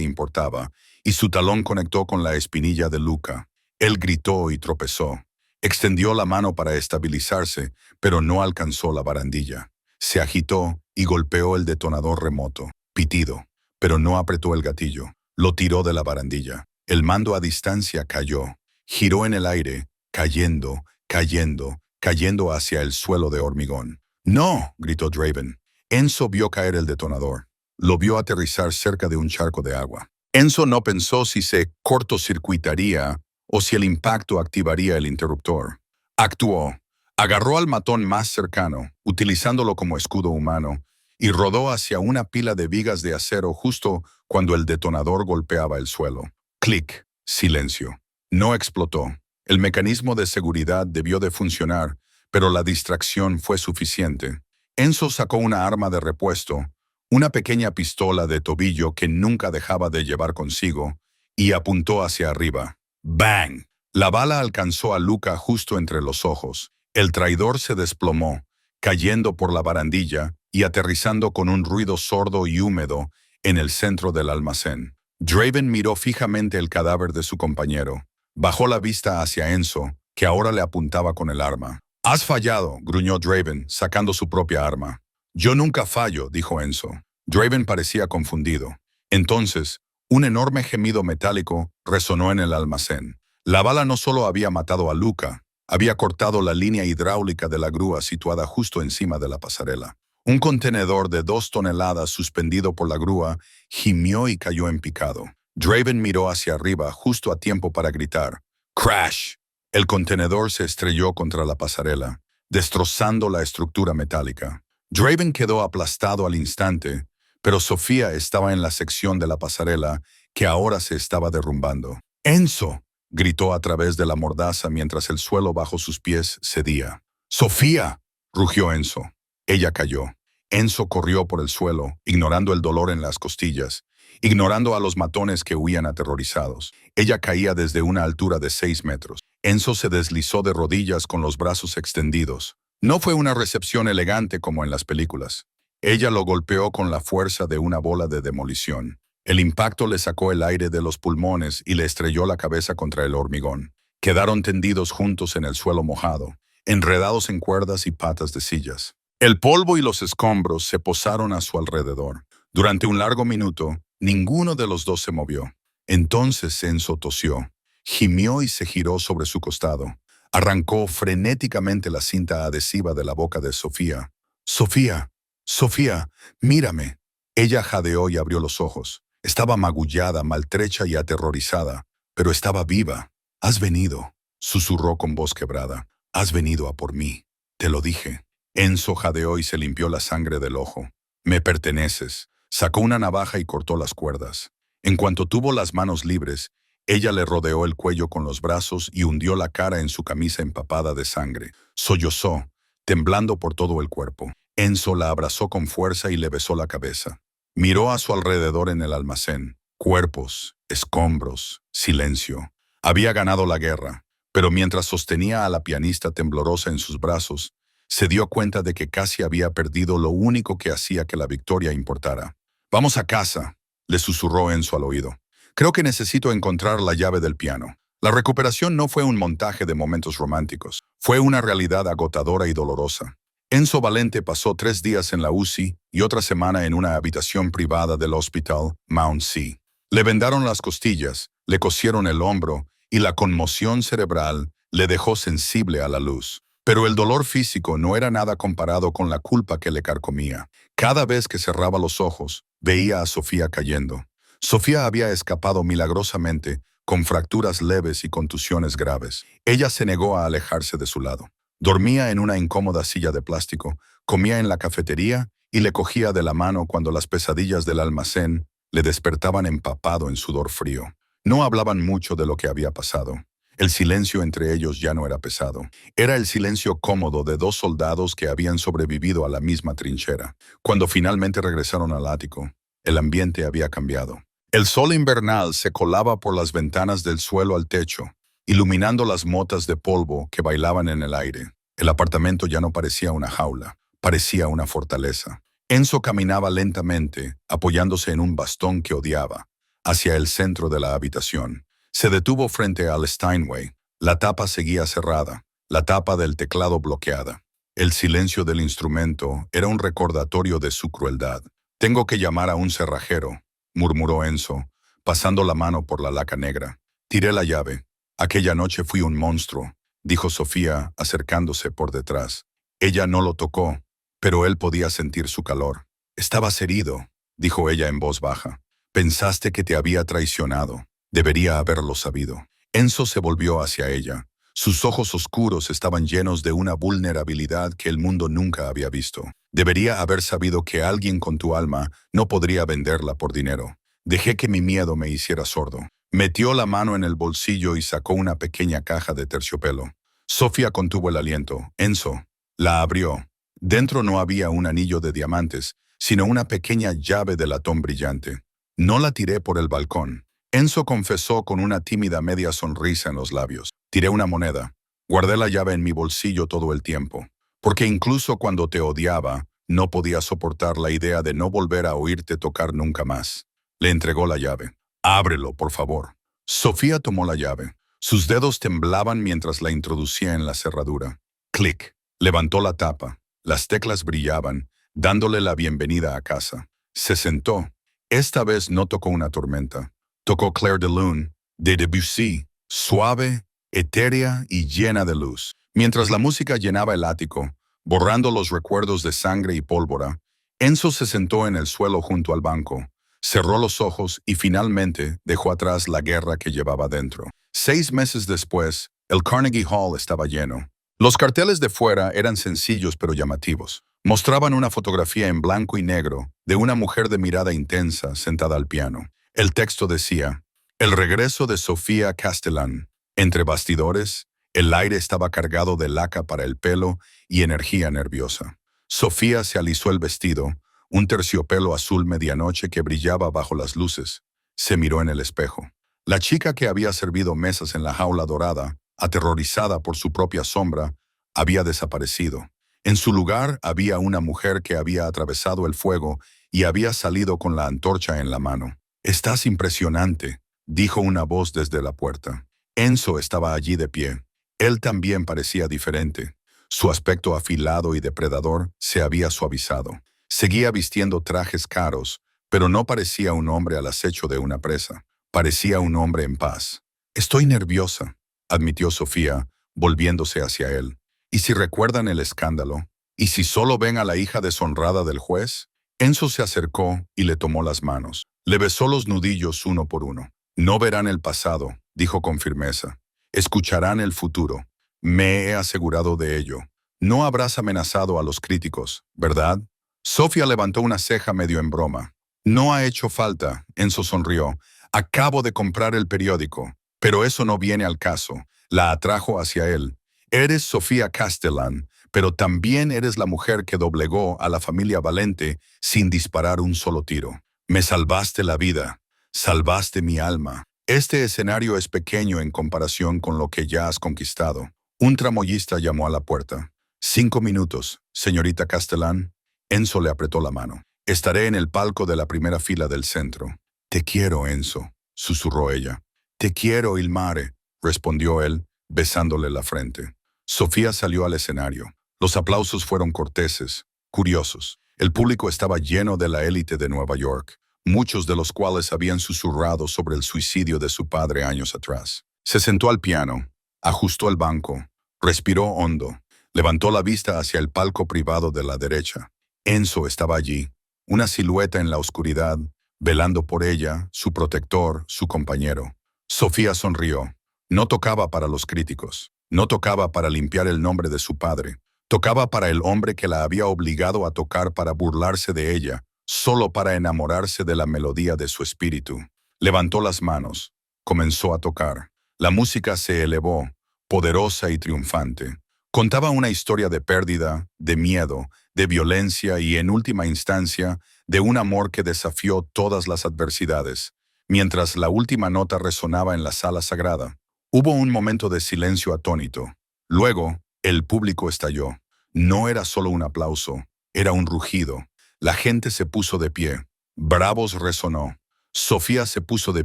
importaba, y su talón conectó con la espinilla de Luca. Él gritó y tropezó. Extendió la mano para estabilizarse, pero no alcanzó la barandilla. Se agitó y golpeó el detonador remoto. Pitido, pero no apretó el gatillo. Lo tiró de la barandilla. El mando a distancia cayó. Giró en el aire, cayendo, cayendo, cayendo hacia el suelo de hormigón. ¡No!, gritó Draven. Enzo vio caer el detonador. Lo vio aterrizar cerca de un charco de agua. Enzo no pensó si se cortocircuitaría o si el impacto activaría el interruptor. Actuó. Agarró al matón más cercano, utilizándolo como escudo humano, y rodó hacia una pila de vigas de acero justo cuando el detonador golpeaba el suelo. Clic. Silencio. No explotó. El mecanismo de seguridad debió de funcionar, pero la distracción fue suficiente. Enzo sacó una arma de repuesto, una pequeña pistola de tobillo que nunca dejaba de llevar consigo, y apuntó hacia arriba. ¡Bang! La bala alcanzó a Luca justo entre los ojos. El traidor se desplomó, cayendo por la barandilla y aterrizando con un ruido sordo y húmedo en el centro del almacén. Draven miró fijamente el cadáver de su compañero. Bajó la vista hacia Enzo, que ahora le apuntaba con el arma. «Has fallado», gruñó Draven, sacando su propia arma. «Yo nunca fallo», dijo Enzo. Draven parecía confundido. Entonces, un enorme gemido metálico resonó en el almacén. La bala no solo había matado a Luca, había cortado la línea hidráulica de la grúa situada justo encima de la pasarela. Un contenedor de 2 toneladas suspendido por la grúa gimió y cayó en picado. Draven miró hacia arriba justo a tiempo para gritar. ¡Crash! El contenedor se estrelló contra la pasarela, destrozando la estructura metálica. Draven quedó aplastado al instante, pero Sofía estaba en la sección de la pasarela que ahora se estaba derrumbando. ¡Enzo!, gritó a través de la mordaza mientras el suelo bajo sus pies cedía. ¡Sofía!, rugió Enzo. Ella cayó. Enzo corrió por el suelo, ignorando el dolor en las costillas, ignorando a los matones que huían aterrorizados. Ella caía desde una altura de 6 metros. Enzo se deslizó de rodillas con los brazos extendidos. No fue una recepción elegante como en las películas. Ella lo golpeó con la fuerza de una bola de demolición. El impacto le sacó el aire de los pulmones y le estrelló la cabeza contra el hormigón. Quedaron tendidos juntos en el suelo mojado, enredados en cuerdas y patas de sillas. El polvo y los escombros se posaron a su alrededor. Durante un largo minuto, ninguno de los dos se movió. Entonces Enzo tosió, gimió y se giró sobre su costado. Arrancó frenéticamente la cinta adhesiva de la boca de Sofía. «Sofía, Sofía, mírame». Ella jadeó y abrió los ojos. Estaba magullada, maltrecha y aterrorizada, pero estaba viva. «Has venido», susurró con voz quebrada. «Has venido a por mí. Te lo dije». Enzo jadeó y se limpió la sangre del ojo. «Me perteneces». Sacó una navaja y cortó las cuerdas. En cuanto tuvo las manos libres, ella le rodeó el cuello con los brazos y hundió la cara en su camisa empapada de sangre. Sollozó, temblando por todo el cuerpo. Enzo la abrazó con fuerza y le besó la cabeza. Miró a su alrededor en el almacén. Cuerpos, escombros, silencio. Había ganado la guerra, pero mientras sostenía a la pianista temblorosa en sus brazos, se dio cuenta de que casi había perdido lo único que hacía que la victoria importara. «Vamos a casa», le susurró Enzo al oído. «Creo que necesito encontrar la llave del piano». La recuperación no fue un montaje de momentos románticos. Fue una realidad agotadora y dolorosa. Enzo Valente pasó 3 días en la UCI y otra semana en una habitación privada del hospital Mount C. Le vendaron las costillas, le cosieron el hombro y la conmoción cerebral le dejó sensible a la luz. Pero el dolor físico no era nada comparado con la culpa que le carcomía. Cada vez que cerraba los ojos, veía a Sofía cayendo. Sofía había escapado milagrosamente, con fracturas leves y contusiones graves. Ella se negó a alejarse de su lado. Dormía en una incómoda silla de plástico, comía en la cafetería y le cogía de la mano cuando las pesadillas del almacén le despertaban empapado en sudor frío. No hablaban mucho de lo que había pasado. El silencio entre ellos ya no era pesado. Era el silencio cómodo de 2 soldados que habían sobrevivido a la misma trinchera. Cuando finalmente regresaron al ático, el ambiente había cambiado. El sol invernal se colaba por las ventanas del suelo al techo, iluminando las motas de polvo que bailaban en el aire. El apartamento ya no parecía una jaula, parecía una fortaleza. Enzo caminaba lentamente, apoyándose en un bastón que odiaba, hacia el centro de la habitación. Se detuvo frente al Steinway. La tapa seguía cerrada, la tapa del teclado bloqueada. El silencio del instrumento era un recordatorio de su crueldad. «Tengo que llamar a un cerrajero», murmuró Enzo, pasando la mano por la laca negra. «Tiré la llave. Aquella noche fui un monstruo. dijo Sofía, acercándose por detrás. Ella no lo tocó, pero él podía sentir su calor. Estabas herido, dijo ella en voz baja. Pensaste que te había traicionado. Debería haberlo sabido. Enzo se volvió hacia ella. Sus ojos oscuros estaban llenos de una vulnerabilidad que el mundo nunca había visto. Debería haber sabido que alguien con tu alma no podría venderla por dinero. Dejé que mi miedo me hiciera sordo. Metió la mano en el bolsillo y sacó una pequeña caja de terciopelo. Sofía contuvo el aliento. Enzo la abrió. Dentro no había un anillo de diamantes, sino una pequeña llave de latón brillante. No la tiré por el balcón. Enzo confesó con una tímida media sonrisa en los labios. Tiré una moneda. Guardé la llave en mi bolsillo todo el tiempo, porque incluso cuando te odiaba, no podía soportar la idea de no volver a oírte tocar nunca más. Le entregó la llave. Ábrelo, por favor. Sofía tomó la llave. Sus dedos temblaban mientras la introducía en la cerradura. Clic. Levantó la tapa. Las teclas brillaban, dándole la bienvenida a casa. Se sentó. Esta vez no tocó una tormenta. Tocó Clair de Lune, de Debussy, suave, etérea y llena de luz. Mientras la música llenaba el ático, borrando los recuerdos de sangre y pólvora, Enzo se sentó en el suelo junto al banco, cerró los ojos y finalmente dejó atrás la guerra que llevaba dentro. 6 meses después, el Carnegie Hall estaba lleno. Los carteles de fuera eran sencillos pero llamativos. Mostraban una fotografía en blanco y negro de una mujer de mirada intensa sentada al piano. El texto decía, el regreso de Sofía Castellán. Entre bastidores, el aire estaba cargado de laca para el pelo y energía nerviosa. Sofía se alisó el vestido, un terciopelo azul medianoche que brillaba bajo las luces. Se miró en el espejo. La chica que había servido mesas en la jaula dorada, aterrorizada por su propia sombra, había desaparecido. En su lugar había una mujer que había atravesado el fuego y había salido con la antorcha en la mano. «Estás impresionante», dijo una voz desde la puerta. Enzo estaba allí de pie. Él también parecía diferente. Su aspecto afilado y depredador se había suavizado. Seguía vistiendo trajes caros, pero no parecía un hombre al acecho de una presa. Parecía un hombre en paz. «Estoy nerviosa», admitió Sofía, volviéndose hacia él. «¿Y si recuerdan el escándalo? ¿Y si solo ven a la hija deshonrada del juez?» Enzo se acercó y le tomó las manos. Le besó los nudillos uno por uno. «No verán el pasado», dijo con firmeza. «Escucharán el futuro. Me he asegurado de ello. No habrás amenazado a los críticos, ¿verdad?» Sofía levantó una ceja medio en broma. «No ha hecho falta», Enzo sonrió. «Acabo de comprar el periódico. Pero eso no viene al caso». La atrajo hacia él. «Eres Sofía Castellán, pero también eres la mujer que doblegó a la familia Valente sin disparar un solo tiro. Me salvaste la vida. Salvaste mi alma. Este escenario es pequeño en comparación con lo que ya has conquistado». Un tramoyista llamó a la puerta. «5 minutos, señorita Castellán». Enzo le apretó la mano. «Estaré en el palco de la primera fila del centro». «Te quiero, Enzo», susurró ella. «Te quiero, Ilmare», respondió él, besándole la frente. Sofía salió al escenario. Los aplausos fueron corteses, curiosos. El público estaba lleno de la élite de Nueva York, muchos de los cuales habían susurrado sobre el suicidio de su padre años atrás. Se sentó al piano, ajustó el banco, respiró hondo, levantó la vista hacia el palco privado de la derecha. Enzo estaba allí, una silueta en la oscuridad, velando por ella, su protector, su compañero. Sofía sonrió. No tocaba para los críticos, no tocaba para limpiar el nombre de su padre, tocaba para el hombre que la había obligado a tocar para burlarse de ella, solo para enamorarse de la melodía de su espíritu. Levantó las manos, comenzó a tocar. La música se elevó, poderosa y triunfante. Contaba una historia de pérdida, de miedo, de violencia y, en última instancia, de un amor que desafió todas las adversidades. Mientras la última nota resonaba en la sala sagrada, hubo un momento de silencio atónito. Luego, el público estalló. No era solo un aplauso, era un rugido. La gente se puso de pie. Bravos resonó. Sofía se puso de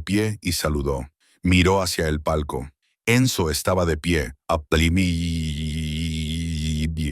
pie y saludó. Miró hacia el palco. Enzo estaba de pie,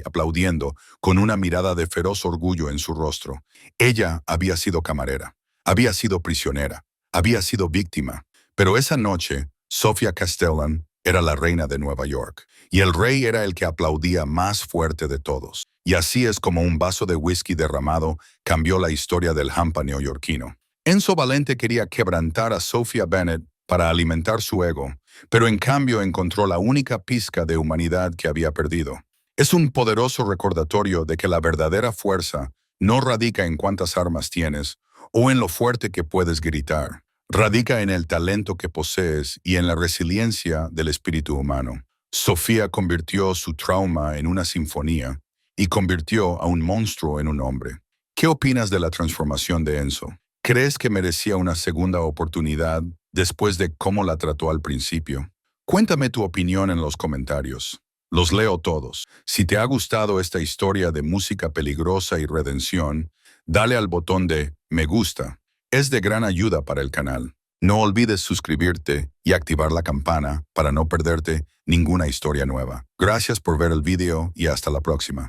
aplaudiendo, con una mirada de feroz orgullo en su rostro. Ella había sido camarera, había sido prisionera, había sido víctima. Pero esa noche, Sofía Castellán era la reina de Nueva York, y el rey era el que aplaudía más fuerte de todos. Y así es como un vaso de whisky derramado cambió la historia del hampa neoyorquino. Enzo Valente quería quebrantar a Sophia Bennett para alimentar su ego, pero en cambio encontró la única pizca de humanidad que había perdido. Es un poderoso recordatorio de que la verdadera fuerza no radica en cuántas armas tienes o en lo fuerte que puedes gritar. Radica en el talento que posees y en la resiliencia del espíritu humano. Sofía convirtió su trauma en una sinfonía y convirtió a un monstruo en un hombre. ¿Qué opinas de la transformación de Enzo? ¿Crees que merecía una segunda oportunidad después de cómo la trató al principio? Cuéntame tu opinión en los comentarios. Los leo todos. Si te ha gustado esta historia de música peligrosa y redención, dale al botón de me gusta. Es de gran ayuda para el canal. No olvides suscribirte y activar la campana para no perderte ninguna historia nueva. Gracias por ver el video y hasta la próxima.